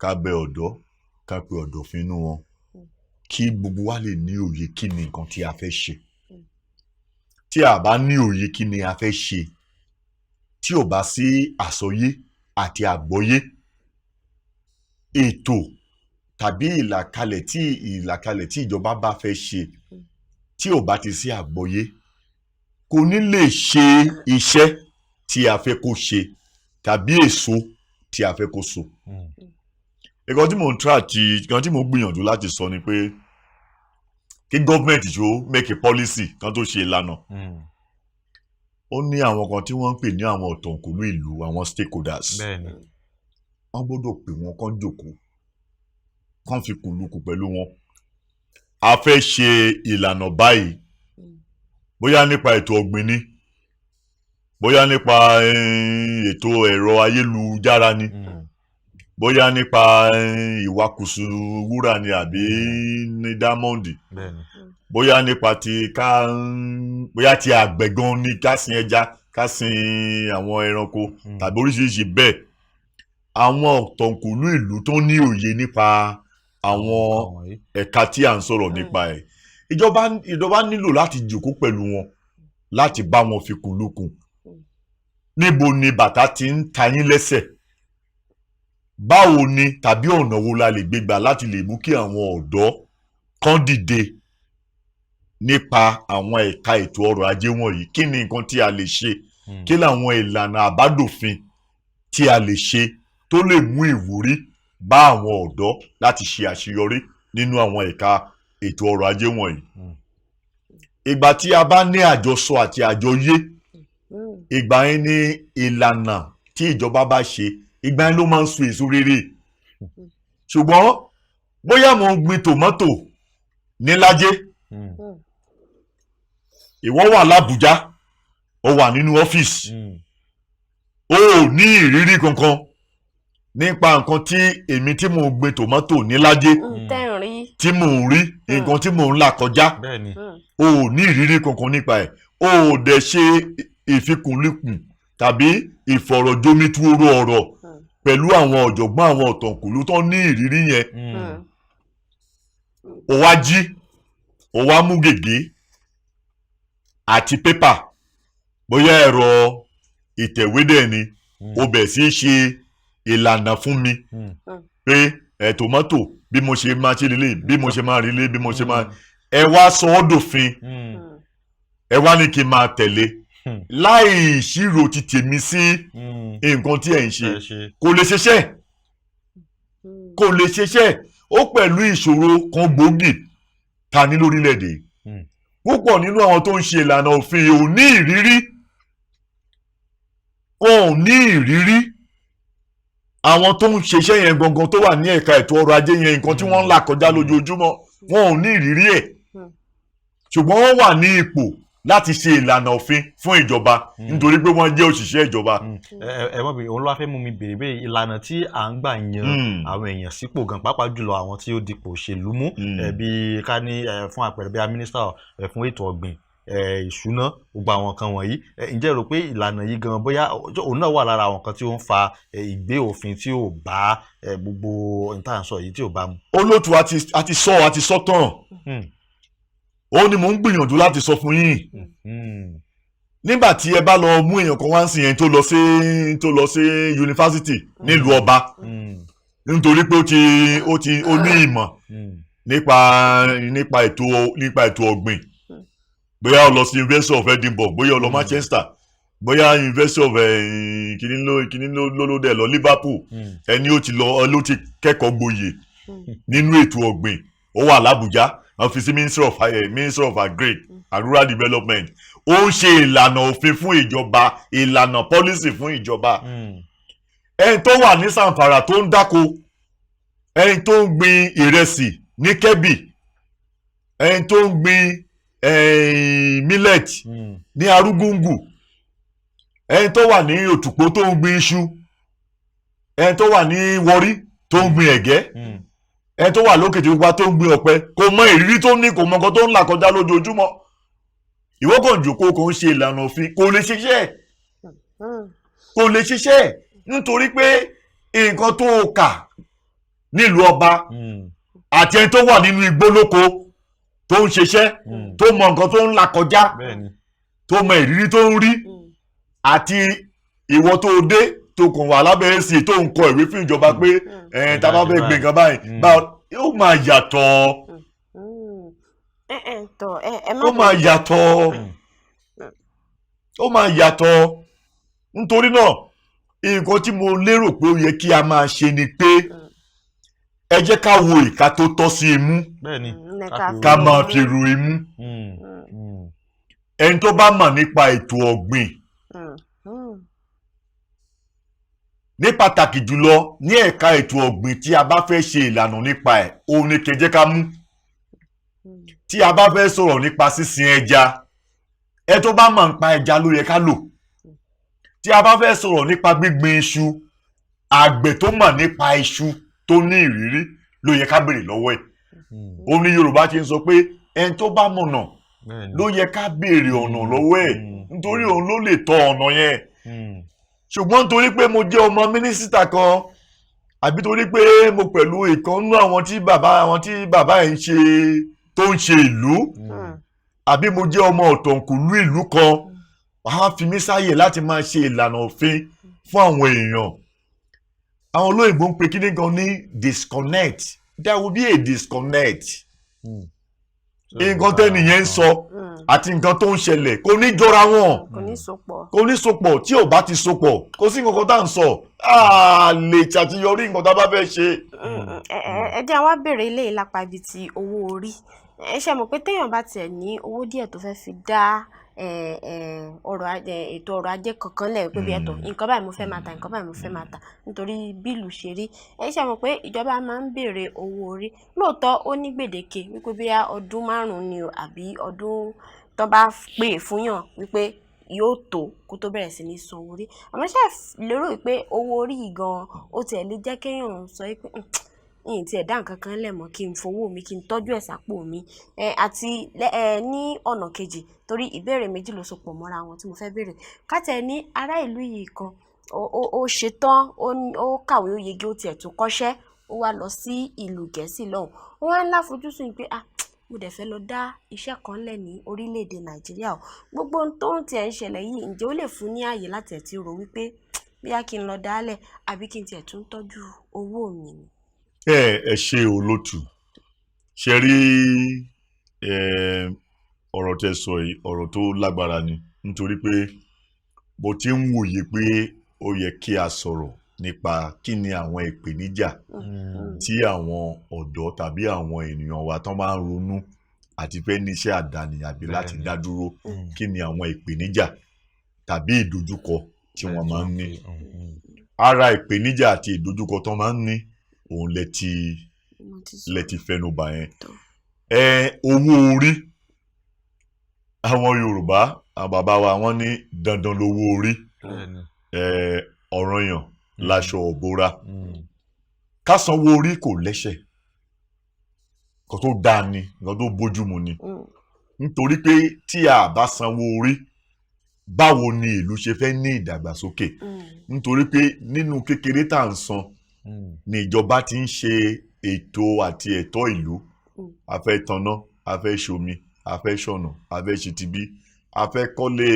ká bẹ ọ̀dọ́, ká pe ọ̀dọ̀fín inú wọn, kí gbogbo wa lè ní òye kí ni nǹkan tí a fẹ́ ṣe. Tí a bá ní òye kí ni a fẹ́ ṣe, tí ò bá sí àsọyé àti àgbọ́yé, ètò tàbí ìlàkalẹ̀ tí ìjọba bá fẹ́ ṣe, tí ò bá ti sí àgbọ́yé, kò ní lè ṣe iṣẹ́ tí a fẹ́ kó ṣe tàbí èso tí a fẹ́ kó so. Nǹkan tí mo gbìyànjú láti sọ ni pé kí gọ́ọ̀mẹ̀ntì tó make a policy kan tó ṣe ìlànà, ó ní àwọn kan tí wọ́n ń pè ní àwọn ọ̀tọ̀kùlú ìlú, àwọn stakeholders. Wọ́n gbọ́dọ̀ pè wọ́n kán jókòó, kán fi kùlùkù pẹ̀lú wọn. A fẹ́ ṣe ìlànà báyìí, bóyá nípa ètò ọ̀gbìn ni, bóyá nípa ètò ẹ̀rọ ayélujára ni, bóyá nípa ìwakùsù wúrà ni àbí ní dámọ́ǹdì, bóyá nípa bóyá ti àgbẹ̀ gan ni, ká sin ẹja, ká sin àwọn ẹranko tàbí oríṣiríṣi bẹ́ẹ̀. Àwọn ọ̀tọ̀kùlú ìlú tó ní òye nípa àwọn ẹ̀ka tí à ń sọ̀rọ̀ nípa ẹ̀, ìjọba nílò láti jókòó pẹ̀lú wọn láti bá wọn fi kùlùkùn. Níbo ni bàtà ti ń ta yín lẹ́sẹ̀? Báwo ni tàbí ọ̀nà wo la lè gbégbà láti lè mú kí àwọn ọ̀dọ́ kan dìde nípa àwọn ẹ̀ka ètò ọrọ̀ ajé wọ̀nyí? Kí ni nǹkan tí a lè ṣe? Kí làwọn ìlànà àbádòfin tí a lè ṣe tó lè mú ìwúrí bá àwọn ọ̀dọ́ láti ṣe àṣeyọrí nínú àwọn ẹ̀ka ètò ọrọ̀ ajé wọ̀nyí? Ìgbà tí a bá ní àjọsọ àti àjọyé, ìgbà yẹn ni ìlànà tí ìjọba bá ṣe, ìgbà yẹn ló máa ń so èso rere. Ṣùgbọ́n bóyá mo ń gbin tòmátò ní Lájé, ìwọ wà l'Ábùjá, ó wà nínú ọ́fíìsì, ó ní ìrírí kankan nípa nǹkan tí èmi tí mò ń gbin tòmátò ní Lájé tí mò ń rí, nǹkan tí mò ń là kọjá, ó ní ìrírí kankan nípa ẹ̀, ó dẹ̀ ṣe ìfikùnlukùn tàbí ìfọ̀rọ̀jomitoro ọ̀rọ̀ pẹ̀lú àwọn ọ̀jọ̀gbọ́n, àwọn ọ̀tọ̀kùlú tó ní ìrírí yẹn. Ó wá jí, ó wá mú gègé àti pépà, bóyá ẹ̀rọ ìtẹ̀wédẹ̀ ni, ó bẹ̀ sí ṣe ìlànà fún mi pé tòmátò bí mo ṣe máa ṣe lélẹ̀, bí mo ṣe máa rí lé, bí mo ṣe máa, ẹ wá sọ ọ́ dòfin, ẹ wá ní kí n máa tẹ̀lé láì ṣírò ti tèmi sí nǹkan tí ẹ̀ ń ṣe. Kò lè ṣeṣẹ́, kò lè ṣeṣẹ́. Ó pẹ̀lú ìṣòro kan gbòógì ta ní lórílẹ̀‐èdè. Púpọ̀ nínú àwọn tó ń ṣe ìlànà òfin ò ní ìrírí, wọn ò ní ìrírí. Àwọn tó ń ṣiṣẹ́ yẹn gangan tó wà ní ẹ̀ka ètò ọrọ̀ ajé yẹn, nǹkan tí wọ́n ń là kọjá lójoojúmọ́, wọn ò ní ìrírí ẹ̀. Ṣùgbọ́n wọ́n wà ní ipò láti ṣe ìlànà òfin fún ìjọba nítorí pé wọ́n jẹ́ òṣìṣẹ́ ìjọba. Ẹ mọ̀ bí òun ló wá fẹ́ mú mi béèrè bẹ́ẹ̀, ìlànà tí à ń gbà yan àwọn èèyàn sípò gan, pàápàá jùlọ àwọn tí ó dipò òṣèlú mú, bí ká ní fún àpẹẹrẹ bí i mínísítà fún ètò ọ̀gbìn, ìṣúná, gbogbo àwọn kan wọ̀nyí. Ǹjẹ́ rò pé ìlànà yìí gan bóyá òun náà wà lára àwọn kan tí ó ń fa ìgbé òfin tí ò bá gbogbo ìtànsọ yìí tí ò bá mu? Olóòtú àti sọ tán. Ó ní mò ń gbìyànjú láti sọ fún yín. Nígbà tí ẹ bá lọ mú èèyàn kan wá sí yẹn tó lọ sí yunifásitì nílùú ọba, nítorí pé ó ní ìmọ̀ nípa ètò ọ̀gbìn, bóyá ó lọ sí University of Edinburgh, bóyá ó lọ Manchester, bóyá University of kìíní ló dẹ̀ lọ Liverpool ẹni ló ti kẹ́kọ̀ọ́ gboyè nínú ètò ọ̀gbìn ó wà l'Abuja ọ́fíìsì Ministry of Agri and Rural Development ó ń ṣe ìlànà òfin fún ìjọba ìlànà policy fún ìjọba ẹni tó wà ní Zamfara tó ń dáko ẹni tó ń gbin ìrẹsì ní Kebbi ẹni tó ń gbin millet ní Arúgúngù ẹni tó wà ní Òtùpó tó ń gbin iṣu ẹni tó wà ní Warri tó ń gbin ẹ̀gẹ́ ẹni tó wà l'Ókìtìpupa tó ń gbin ọ̀pẹ kò mọ ìrírí tó ní kò mọ nǹkan tó ń là kọjá lójoojúmọ́ ìwọ kàn jókòó kò ń ṣe ìlànà òfin kò lè ṣiṣẹ́ nítorí pé nǹkan tó kà nílùú ọba àti ẹni tó wà nínú igbó lóko tó ń ṣiṣẹ́ tó mọ nǹkan tó ń là kọjá tó mọ ìrírí tó ń rí àti ìwọ tó dé tó kàn wà lábẹ́ èsì tó ń kọ ìwé fún ìjọba pé tá a bá fẹ́ gbé nǹkan báyìí ó máa yàtọ̀ ó máa yàtọ̀ nítorí náà nǹkan tí mo lérò pé ó yẹ kí a máa ṣe ni pé ẹ jẹ́ ká wo ìka tó tọ́ sí imú ká máa fi ru imú ẹni tó bá mọ̀ nípa ètò ọ̀gbìn ní pàtàkì jùlọ ní ẹ̀ka ètò ọ̀gbìn tí a bá fẹ́ ṣe ìlànà nípa ẹ̀ òun ni kẹjẹ́ ká mú tí a bá fẹ́ sọ̀rọ̀ nípa sísin ẹja ẹ tó bá mọ̀ nípa ẹja ló yẹ ká lò tí a bá fẹ́ sọ̀rọ̀ nípa gbígbin iṣu àgbẹ̀ tó mọ̀ nípa iṣu tó ní ìrírí ló yẹ ká béèrè lọ́wọ́ ẹ̀ òun ni Yorùbá ti ń sọ pé ẹni tó bá mọ̀nà ló yẹ ká béèrè ọ̀nà lọ́wọ́ ẹ̀ nítorí òun ló lè tọ́ ọ̀nà yẹn ṣùgbọ́n torí pé mo jẹ́ ọmọ mínísítà kan àbí torí pé mo pẹ̀lú ìkànnú àwọn tí bàbá ẹ̀ ń ṣe tó ń ṣe ìlú àbí mo jẹ́ ọmọ ọ̀tọ̀kùlú ìlú kan wàá fi mí sáyè láti máa ṣe ìlànà òfin fún àwọn èèyàn àwọn olóyìnbó ń pe kíní gan ní disconnect there will be a disconnect nǹkan tẹ́nìyẹn ń sọ àti nǹkan tó ń ṣẹlẹ̀ kò ní jọra wọn kò ní sopọ̀ tí ò bá ti sopọ̀ kò sí nǹkan tá à ń sọ lè ṣàtìyọrí nǹkan tá a bá fẹ́ ṣe. ẹ jẹ́ wá bèrè ilé ìlápá ibi ti owó orí ẹ ṣe mọ̀ pé téèyàn bá tiẹ̀ ní owó díẹ̀ tó fẹ́ fi dá ètò ọrọ̀ ajé kankan lẹ̀ pé bí ẹ̀tọ́ nǹkan báyìí mo fẹ́ máa ta nǹkan báyìí mo fẹ́ máa ta nítorí bílù ṣe rí ẹ ṣe mọ̀ pé ìjọba máa ń béèrè owó orí lóòótọ́ ó ní gbèdéke wípé bí ọdún 5 ni o àbí ọdún tó bá pè fúnyàn wípé yóò tó kó tó bẹ̀rẹ̀ sí ní san owó orí àmọ́ ṣe lérò wípé owó orí gan-an ó tiẹ̀ lè jẹ́ kéèyàn sọ pé yìí tí ẹ̀dá nǹkan kan lẹ̀ mọ́ kí n fowó mi kí n tọ́jú ẹ̀ sápò mi àti ní ọ̀nà kejì torí ìbéèrè méjì ló so pọ̀ mọ́ra wọn tí mo fẹ́ béèrè kátẹ́ ní ará ìlú yìí kan ó ṣetán ó kàwé ó yege ó tiẹ̀ tún kọ́ṣẹ́ ó wá lọ sí ìlú Gẹ̀ẹ́sì lọ́hùn ó wá ńlá fojúsùn pé mo dẹ̀ fẹ́ lọ dá iṣẹ́ kan lẹ̀ ní orílẹ̀-èdè Nàìjíríà o gbogbo ohun tó ń tiẹ̀ ń ṣẹlẹ̀ yìí ǹjẹ́ ó lè fún ní ààyè láti ẹ̀ ti rò wípé bóyá kí n lọ dálẹ̀ àbí kí n tiẹ̀ tún tọ́jú owó mi ni. ẹ ṣe olótù ṣe rí ọ̀rọ̀ tẹ́ sọ yìí ọ̀rọ̀ tó lágbára ni nítorí pé bó ti ń wòye pé ó yẹ kí a sọ̀rọ̀ nípa kí ni àwọn ìpèníjà tí àwọn ọ̀dọ́ tàbí àwọn ènìyàn wa tán máa ń ronú àti fẹ́ níṣẹ́ àdáni àbí láti dá dúró kí ni àwọn ìpèníjà tàbí ìdojúkọ tí wọ́n máa ń ní ara ìpèníjà àti ìdojúkọ tán máa ń ní òun lẹ ti fẹnubà yẹn owó orí àwọn Yorùbá àwọn bàbá wa wọ́n ní dandan lówó orí ọ̀ranyàn láṣọ òbora ká sanwó orí kò lẹ́sẹ̀ nǹkan tó dáa ni nǹkan tó bójúmu ni nítorí pé tí a bá sanwó orí báwo ni ìlú ṣe fẹ́ ní ìdàgbàsókè nítorí pé nínú kékeré tá à ń san ni ìjọba ti ń ṣe ètò àti ẹ̀tọ́ ìlú a fẹ́ tanná a fẹ́ ṣomi a fẹ́ ṣọ̀nà a fẹ́ ṣe tibí a fẹ́ kọ́lé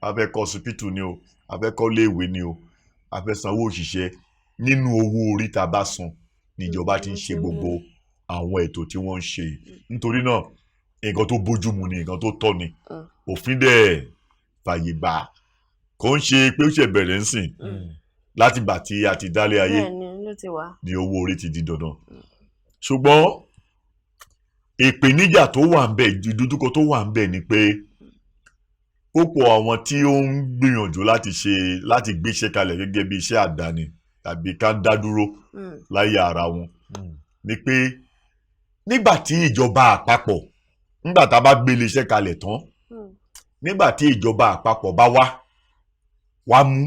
a fẹ́ kọ́ hospital ni o a fẹ́ kọ́lé ìwé ni o a fẹ́ sanwó òṣìṣẹ́ nínú owó orí tá a bá san níjọba ti ń ṣe gbogbo àwọn ètò tí wọ́n ń ṣe nítorí náà nǹkan tó bójúmu ni nǹkan tó tọ́ ni òfin dẹ̀ fàyè gbà kò ń ṣe pé ó ṣe bẹ̀rẹ̀ ń sìn láti gbà tí a ti dálé ayé ni owó orí ti di dandan ṣùgbọ́n ìpèníjà tó wà ń bẹ ìdojúkọ tó wà ń bẹ ni pé púpọ̀ àwọn tí ó ń gbìyànjú láti gbéṣẹ́ kalẹ̀ gẹ́gẹ́ bí iṣẹ́ àdáni tàbí ká dá dúró láyé ara wọn ni pé nígbà tí ìjọba àpapọ̀ nígbà tá a bá gbé iléeṣẹ́ kalẹ̀ tán nígbà tí ìjọba àpapọ̀ bá wá mú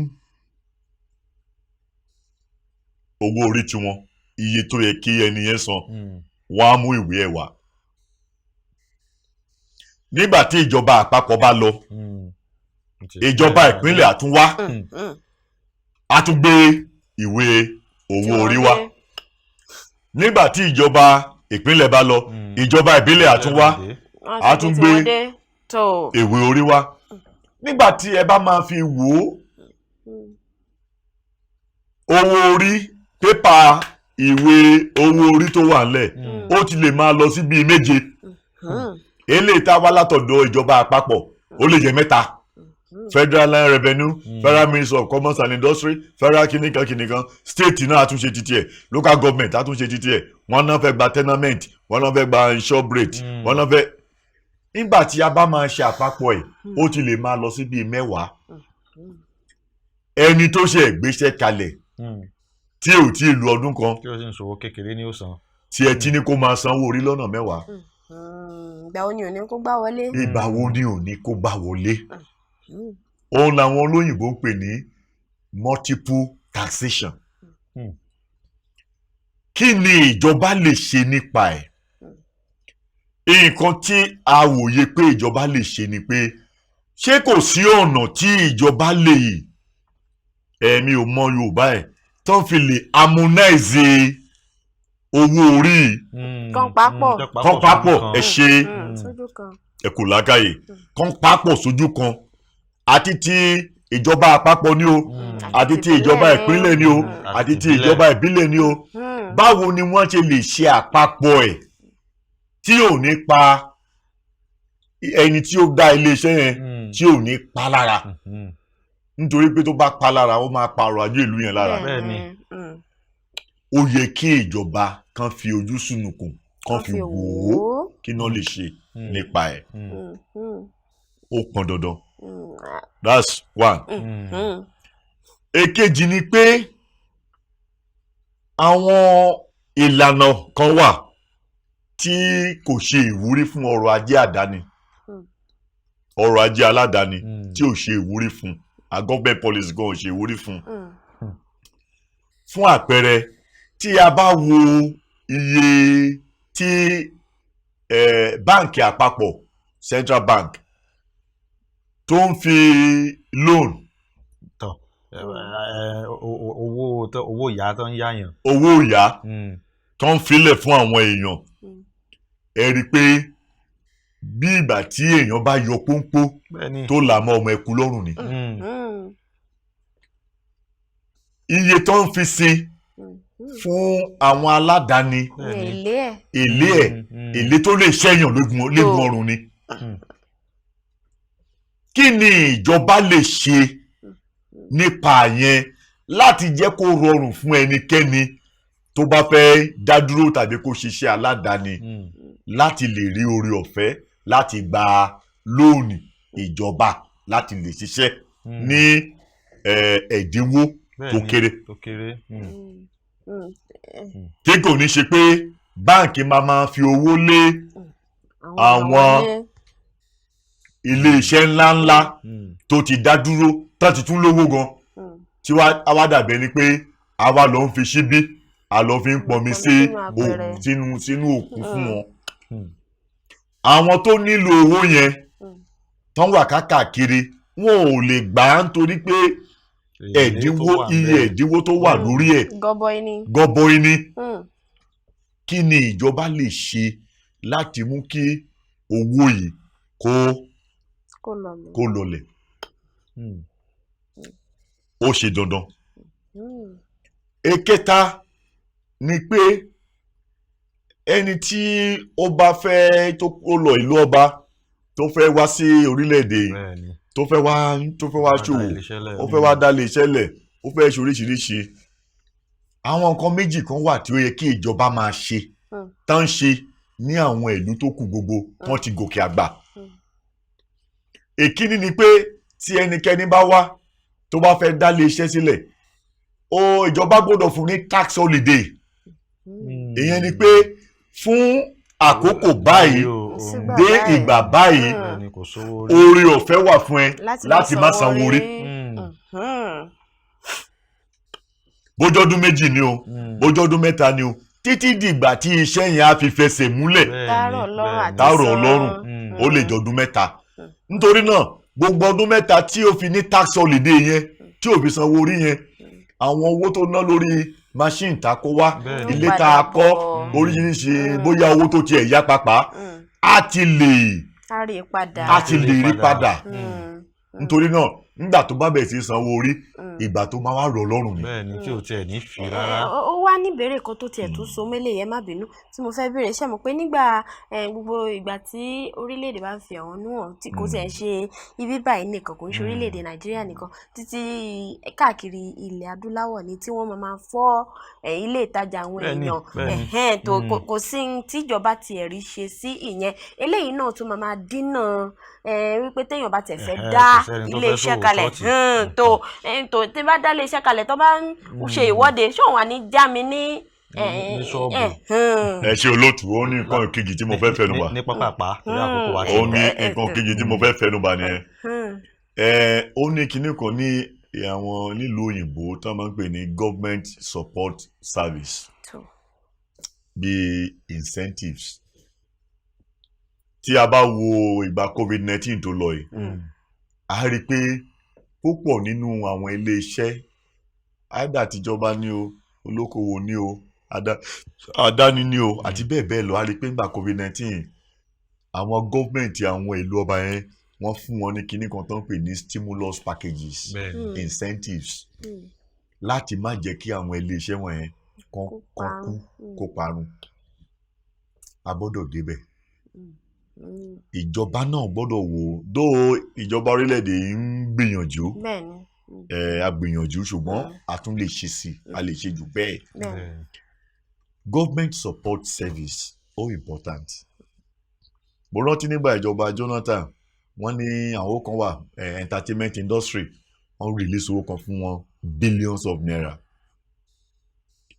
owó orí tiwọn iye tó yẹ kí ẹni yẹn san wọ́n á mú ìwé ẹ̀ wá nígbà tí ìjọba àpapọ̀ bá lọ ìjọba ìpínlẹ̀ àtúnwá á tún gbé ìwé owó orí wá nígbà tí ìjọba ìpínlẹ̀ bá lọ ìjọba ìbílẹ̀ àtúnwá á tún gbé ìwé orí wá nígbà tí ẹ bá máa fi wò ó owó orí pépà ìwé owó orí tó wà nílẹ̀ ó ti lè máa lọ sí bíi 7 eléyìí tá a wá látọ̀dọ̀ ìjọba àpapọ̀ ó lè jẹ́ 3 federal land revenue federal ministry of commerce and industry federal kìnìkan state náà àtúnṣe títí ẹ̀ local government àtúnṣe títí ẹ̀ wọ́n náà fẹ́ gba tenement wọ́n náà fẹ́ gba insurance wọ́n náà fẹ́ nígbà tí a bá máa ṣe àpapọ̀ ẹ̀ ó ti lè máa lọ sí bíi 10 ẹni tó ṣe ìgbésẹ̀ kalẹ̀ tí ò tí ì lu ọdún kan tí ó sì ń ṣòwò kékeré ní ó san tí ẹ ti ní kó máa sanwó orí lọ́nà 10 ìgbà wo ni ò ní kó gbà wọlé ìgbà wo ni ò ní kó gbà wọlé òun làwọn olóyìnbó ń pè ní multiple taxation kí ni ìjọba lè ṣe nípa ẹ̀ nǹkan tí a wòye pé ìjọba lè ṣe ni pé ṣé kò sí ọ̀nà tí ìjọba lè ẹ̀mí ò mọ Yorùbá ẹ̀ tó fi lè harmonize owó orí kan papọ̀ ẹ ṣe ẹ kò lákàyè kan papọ̀ sójú kan àti ti ìjọba àpapọ̀ ni o àti ti ìjọba ìpínlẹ̀ ni o àti ti ìjọba ìbílẹ̀ ni o báwo ni wọ́n ṣe lè ṣe àpapọ̀ ẹ̀ tí ò ní pa ẹni tí ó dá iléeṣẹ́ yẹn tí ò ní pa lára nítorí pé tó bá pa lára ó máa pa ọrọ̀ ajé ìlú yẹn lára ó yẹ kí ìjọba kan fi ojú sùnùkùn kan fi wò ó kí náà lè ṣe nípa ẹ̀ ó pọn dandan that's one. Èkejì ni pé àwọn ìlànà kan wà tí kò ṣe ìwúrí fún ọrọ̀ ajé àdáni ọrọ̀ ajé aládàáni tí ò ṣe ìwúrí fún a government policy gan ò ṣe ìwúrí fún àpẹẹrẹ tí a bá wo iye tí báǹkì àpapọ̀ Central Bank tó ń fi loan owó ìyá tó ń yáyàn owó ìyá tó ń filẹ̀ fún àwọn èèyàn ẹ rí i pé bí ìgbà tí èèyàn bá yọ pónpó tó là mọ́ ọmọ ẹkú lọ́rùn ni iye tó ń fi sí fún àwọn aládàáni èlé tó lè ṣẹ́yàn léegun ọrùn ni kí ni ìjọba lè ṣe nípa yẹn láti jẹ́ kó rọrùn fún ẹnikẹ́ni tó bá fẹ́ dá dúró tàbí kó ṣiṣẹ́ aládàáni láti lè rí oore ọ̀fẹ́ láti gba lóònì ìjọba láti lè ṣiṣẹ́ ní ẹ̀dínwó tó kéré tí kò ní ṣe pé báǹkì máa fi owó lé àwọn ilé-iṣẹ́ ńláńlá tó ti dá dúró tó ti tún lówó gan tí wá dàbẹ́ ni pé àwa ló ń fi ṣíbí a lọ fi ń pọnmi sí sínú òkun fún wọn àwọn tó nílò owó yẹn tó ń wà káàkiri wọn ò lè gbà á nítorí pé iye ẹ̀dínwó tó wà lórí ẹ̀ gọbọi ni kí ni ìjọba lè ṣe láti mú kí owó yìí kó lọlẹ̀ ó ṣe dandan. Èkẹta ni pé ẹni tí ó bá fẹ́ tó lọ ìlú ọba tó fẹ́ wá sí orílẹ̀-èdè tó fẹ́ wá ṣòwò ó fẹ́ wá dá ilé iṣẹ́ lẹ̀ ó fẹ́ ṣe oríṣiríṣi àwọn nǹkan méjì kan wà tí ó yẹ kí ìjọba máa ṣe tán ṣe ní àwọn ìlú tó kù gbogbo tán ti gòkè àgbà. Èkíní ni pé tí ẹnikẹ́ni bá wá tó bá fẹ́ dá ilé iṣẹ́ sílẹ̀ ìjọba gbọ́dọ̀ fún ní tax holiday. Ìyẹn ni pé fún àkókò báyìí dé ìgbà báyìí oore ọ̀fẹ́ wà fún ẹ láti má sanwó orí. Bójọ́dún méjì ni o bójọ́dún mẹ́ta ni o títí dìgbà tí iṣẹ́ yẹn á fi fẹsẹ̀ múlẹ̀ tààrọ̀ ọlọ́run ó lè jọdún mẹ́ta. Nítorí náà gbogbo ọdún mẹ́ta tí o fi ní tax holiday yẹn tí o fi sanwó orí yẹn àwọn owó tó ná lórí machine tá a kó wá ilé tá a kọ́ oríṣiríṣi bóyá owó tó tiẹ̀ yá pàápàá á ti lè rí padà. Nítorí náà nígbà tó bá bẹ̀rẹ̀ sí sanwó orí ìgbà tó máa wá rọ̀ lọ́rùn ni. bẹ́ẹ̀ni tí o tiẹ̀ ní fi rárá. ó wá ní ìbéèrè kan tó tiẹ̀ tó so mélé yẹn má bínú tí mo fẹ́ béèrè ṣe mọ̀ pé nígbà gbogbo ìgbà tí orílẹ̀-èdè bá ń fi àwọn níwọ̀n tí kò tiẹ̀ ṣe ibi báyìí nìkan kò ń ṣe orílẹ̀-èdè Nàìjíríà nìkan títí káàkiri ilẹ̀ adúláwọ̀ ni tí wọ́n máa fọ́ ilé ìtajà àwọn èèyàn tó kò sí tíjọba tiẹ̀ rí ṣe sí ìyẹn eléyìí náà tún máa dínà wípé téèyàn bá tẹ̀ fẹ́ dá ilé iṣẹ́ kalẹ̀ tó tí bá dá ilé iṣẹ́ kalẹ̀ tó bá ń ṣe ìwọ́de ṣé òun wà ní já mi ní ṣọ́ọ̀bù. Ẹ ṣe olóòtú ó ní nǹkan kejì tí mo fẹ́ fẹnu bà. ní pápápá ó ní nǹkan kejì tí mo fẹ́ fẹnu bà nìyẹn. Ó ní kinní kan ní àwọn nílùú òyìnbó tó máa ń pè ní government support service bíi incentives. Tí a bá wo ìgbà COVID-19 tó lọ yìí a rí i pé púpọ̀ nínú àwọn ilé iṣẹ́ àìdá tìjọba ní o olókòwò ní o àdáni ní o àti bẹ́ẹ̀ bẹ́ẹ̀ lọ a rí i pé nígbà COVID-19 àwọn gọ́ọ̀mẹ̀ntì àwọn ìlú ọba yẹn wọ́n fún wọn ní kinní kan tó ń pè ní stimulus packages incentives láti má jẹ́ kí àwọn ilé iṣẹ́ wọ̀nyẹn kó parun. A gbọ́dọ̀ débẹ̀. Ìjọba náà gbọ́dọ̀ wò ó dó ìjọba orílẹ̀-èdè yìí ń gbìyànjú a gbìyànjú ṣùgbọ́n a tún lè ṣe sí a lè ṣe jù bẹ́ẹ̀. Government support service important. Mo rántí nígbà ìjọba Jonathan wọ́n ní àwọn kan wà entertainment industry wọ́n release owó kan fún wọn billions of naira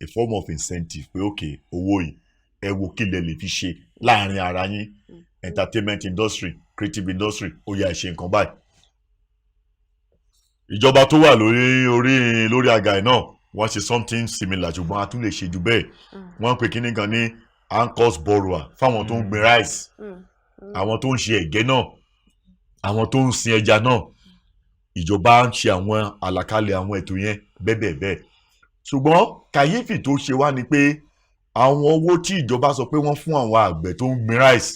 a form of incentive pé okay owó yìí ẹ wo kí lẹ lè fi ṣe láàrin ara yín entertainment industry creative industry ó yá ṣe nǹkan báyìí. Ìjọba tó wà lórí àga ẹ̀ náà wọ́n ṣe something similar ṣùgbọ́n a tún lè ṣe jù bẹ́ẹ̀. Wọ́n ń pè kíní kan ní anchors borrower fáwọn tó ń gbin rice àwọn tó ń ṣe ẹ̀gẹ́ náà àwọn tó ń sin ẹja náà ìjọba ń ṣe àwọn àlàkalẹ̀ àwọn ètò yẹn bẹ́ẹ̀. Ṣùgbọ́n kàyéfì tó ṣe wá ni pé àwọn owó tí ìjọba sọ pé wọ́n fún àwọn àgbẹ̀ tó ń gbin rice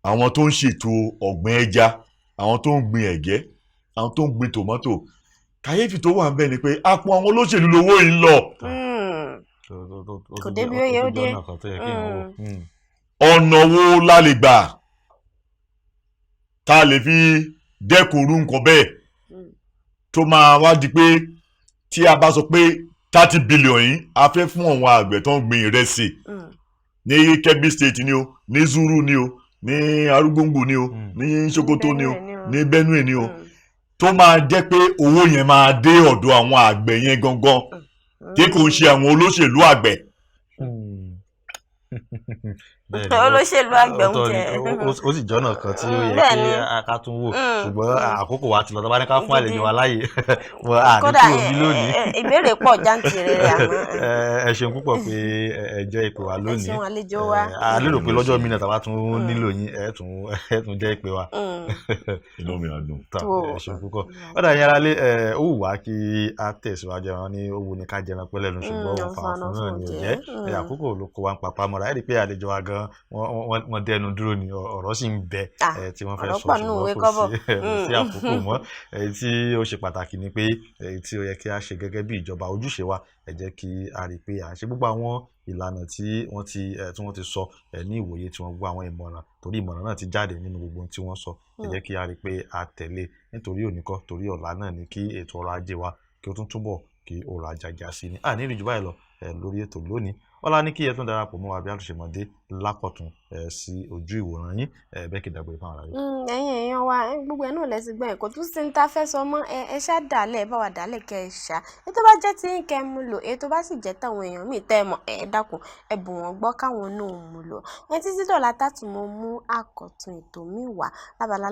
àwọn tó ń ṣètò ọ̀gbìn ẹja àwọn tó ń gbin ẹ̀gẹ́ àwọn tó ń gbin tòmátò kàyéfì tó wà ń bẹ̀ ni pé àpò àwọn olóṣèlú lówó yìí ń lọ. kò débi ó yẹ ó dé. ọ̀nà wo la lè gbà tá a lè fi dẹ́kun irú nǹkan bẹ́ẹ̀ tó máa wá di pé tí a bá sọ pé 30 billion yìí a fẹ́ fún àwọn àgbẹ̀ tó ń gbin ìrẹsì ní Kebbi State ni o ní Zuru ni o ní Arúgbóngbò ni o ní Sokoto ni o ní Benue ni o tó máa jẹ́ pé owó yẹn máa dé ọ̀dọ̀ àwọn àgbẹ̀ yẹn gangan tí kò ń ṣe àwọn olóṣèlú àgbẹ̀. olóṣèlú àgbẹ̀ ń jẹ ó sì jọ́nà kan tí ó yẹ kí a tún wò ṣùgbọ́n àkókò wa ti lọ tó bá ní ká fún àlejò wa láàyè wọn àní tí omi lónìí. ìbéèrè pọ̀ jáǹtìrẹ rẹ àmọ́. ẹ ṣeun púpọ̀ pé ẹ jẹ́ ìpè wa lónìí. ẹ ṣeun àlejò wa. a lérò pé lọ́jọ́ mi náà tàbá tún nílò yín ẹ tún jẹ́ ìpè wa. inú mi á dùn. ẹ ṣeun púpọ̀ ó dà yẹn alẹ́ ó wù wá kí a tẹ̀síwájú ẹran ní ó wù ní ká jẹran pẹ́ lẹ́nu ṣùgbọ́n òun fàáfún náà ni ò jẹ́ àkókò ló kó wa ń papá mọ́ra ẹ̀ rí pé àlejò wa gan wọ́n dẹnu dúró ni ọ̀rọ̀ sì ń bẹ tí wọ́n fẹ́ sọ ṣùgbọ́n kò sí àkókò mọ́ tí ó ṣe pàtàkì ni pé tí ó yẹ kí a ṣe gẹ́gẹ́ bí ìjọba ojúṣe wa ẹ jẹ́ kí a rí i pé à ń ṣe gbogbo àwọn ìlànà tí wọ́n ti sọ ní ìwòye tí wọ́n gbọ́ àwọn ìmọ̀ràn torí ìmọ̀ràn náà ti jáde nínú gbogbo ohun tí wọ́n sọ ẹ jẹ́ kí a rí i pé a tẹ̀lé nítorí òní kọ́ torí ọ̀la náà ni kí ètò ọrọ̀ ajé wa kí ó tún túbọ̀ kí ọrọ̀ àjàjà sí ni ní ìrìnjú báyìí lọ lórí ètò lónìí ọlá ní kí ẹ tún darapọ̀ mọ́ wa bí a tún ṣe mọ̀ dé lákọ̀tún sí ojú ìwòran yín bẹ́ẹ̀ kí dàgbére fún ara yín. ẹ̀yin èèyàn wa gbogbo ẹ̀ náà lẹ́sìn gbọ́n ẹ̀kọ́ tó sì ń ta fẹ́ sọ mọ́ ẹ ṣá dàlẹ̀ bá wa dàlẹ̀ kẹ́ ẹ ṣá ètò bá jẹ́ tí ń kẹ́ ẹ mú lò ètò bá sì jẹ́ táwọn èèyàn míì tẹ́ ẹ mọ̀ ẹ dákun ẹ bù wọ́n gbọ́ káwọn náà mú lò títí dọ̀la tàtún mo mú àkọ́tún ètò mi wá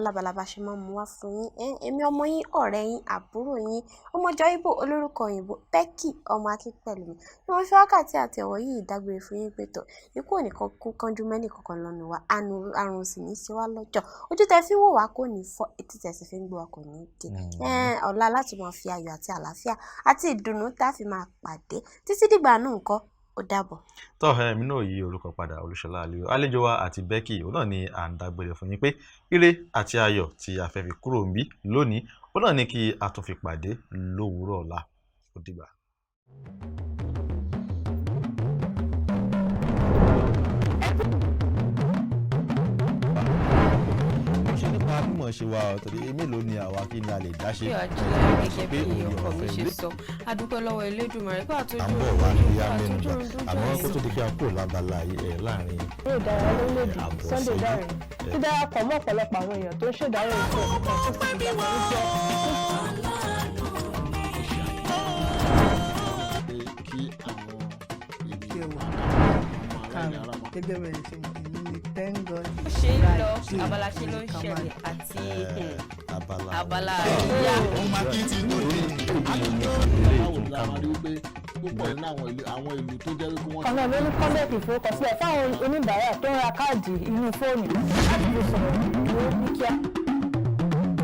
lábala bá ṣe máa mú wá fún yín èmi ọmọ yín ọ̀rẹ́ yín àbúrò yín ọmọjọ́ Ìgbò olórúkọ òyìnbó Becky ọmọ Akínpẹ̀lúmi ni wọ́n fi wákàtí àti ọ̀wọ̀ yìí ìdágbére fún yín pé tọ̀ ikú òní kan kánjú mẹ́nì kankan lọ́nu wa àrùn sì ní í ṣe wá lọ́jọ́ ojú tẹ fi wò wá kò ní fọ́ etí tẹ sì fi ń gbọ́ wa kò ní dé ọ̀la láti máa fi ayọ̀ àti àlàáfíà àti ìdùnnú tá a fi máa pàdé títí dìgbà náà ńkọ́ ó dàbọ̀. tọ́ èmi náà yí orúkọ padà Olúṣọlá Aliyu àlejò wa àti Becky òun náà ni à ń dágbére fún yín pé ire àti ayọ̀ tí a fẹ́ fi kúrò ń bí lónìí òun náà ni kí a tún fi pàdé lówùúrọ̀ ọ̀la ó dìgbà. mímọ̀ ṣe wa torí mélòó ni àwa kí ni a lè dá ṣe. bí ọjọ́ gẹ́gẹ́ bí ọkọ mi ṣe sọ adúpẹ́ lọ́wọ́ Elédùmarè pé àtúntò à ń bọ̀ wá ní yá mẹ́nuba àmọ́ kó tó di pé a kúrò lábala láàrin. eré ìdárayá lórílẹ̀‐èdè Sunday Dare dídarapọ̀ mọ́ ọ̀pọ̀lọpọ̀ àwọn èèyàn tó ń ṣèdárò ìfẹ́ ọ̀kan tó ti dìgbà kan jẹ́. kí àwọn ìdílé wa gẹ́gẹ́ bẹ́ẹ̀ ṣe mọ̀ thank God. ṣe ń lọ abala ṣe ló ń ṣẹlẹ̀ àti abala ìyá. ọmọ akíntì tó ní báwo ni a máa rí pé púpọ̀ nínú àwọn ìlú tó jẹ́ wípé wọ́n. ọ̀nà lórí kọ́ńdẹ̀tì ìfowópamọ́sílẹ̀ fáwọn oníbàárà tó ń ra káàdì inú fóònù láti fi sọ̀rọ̀ ní kíá.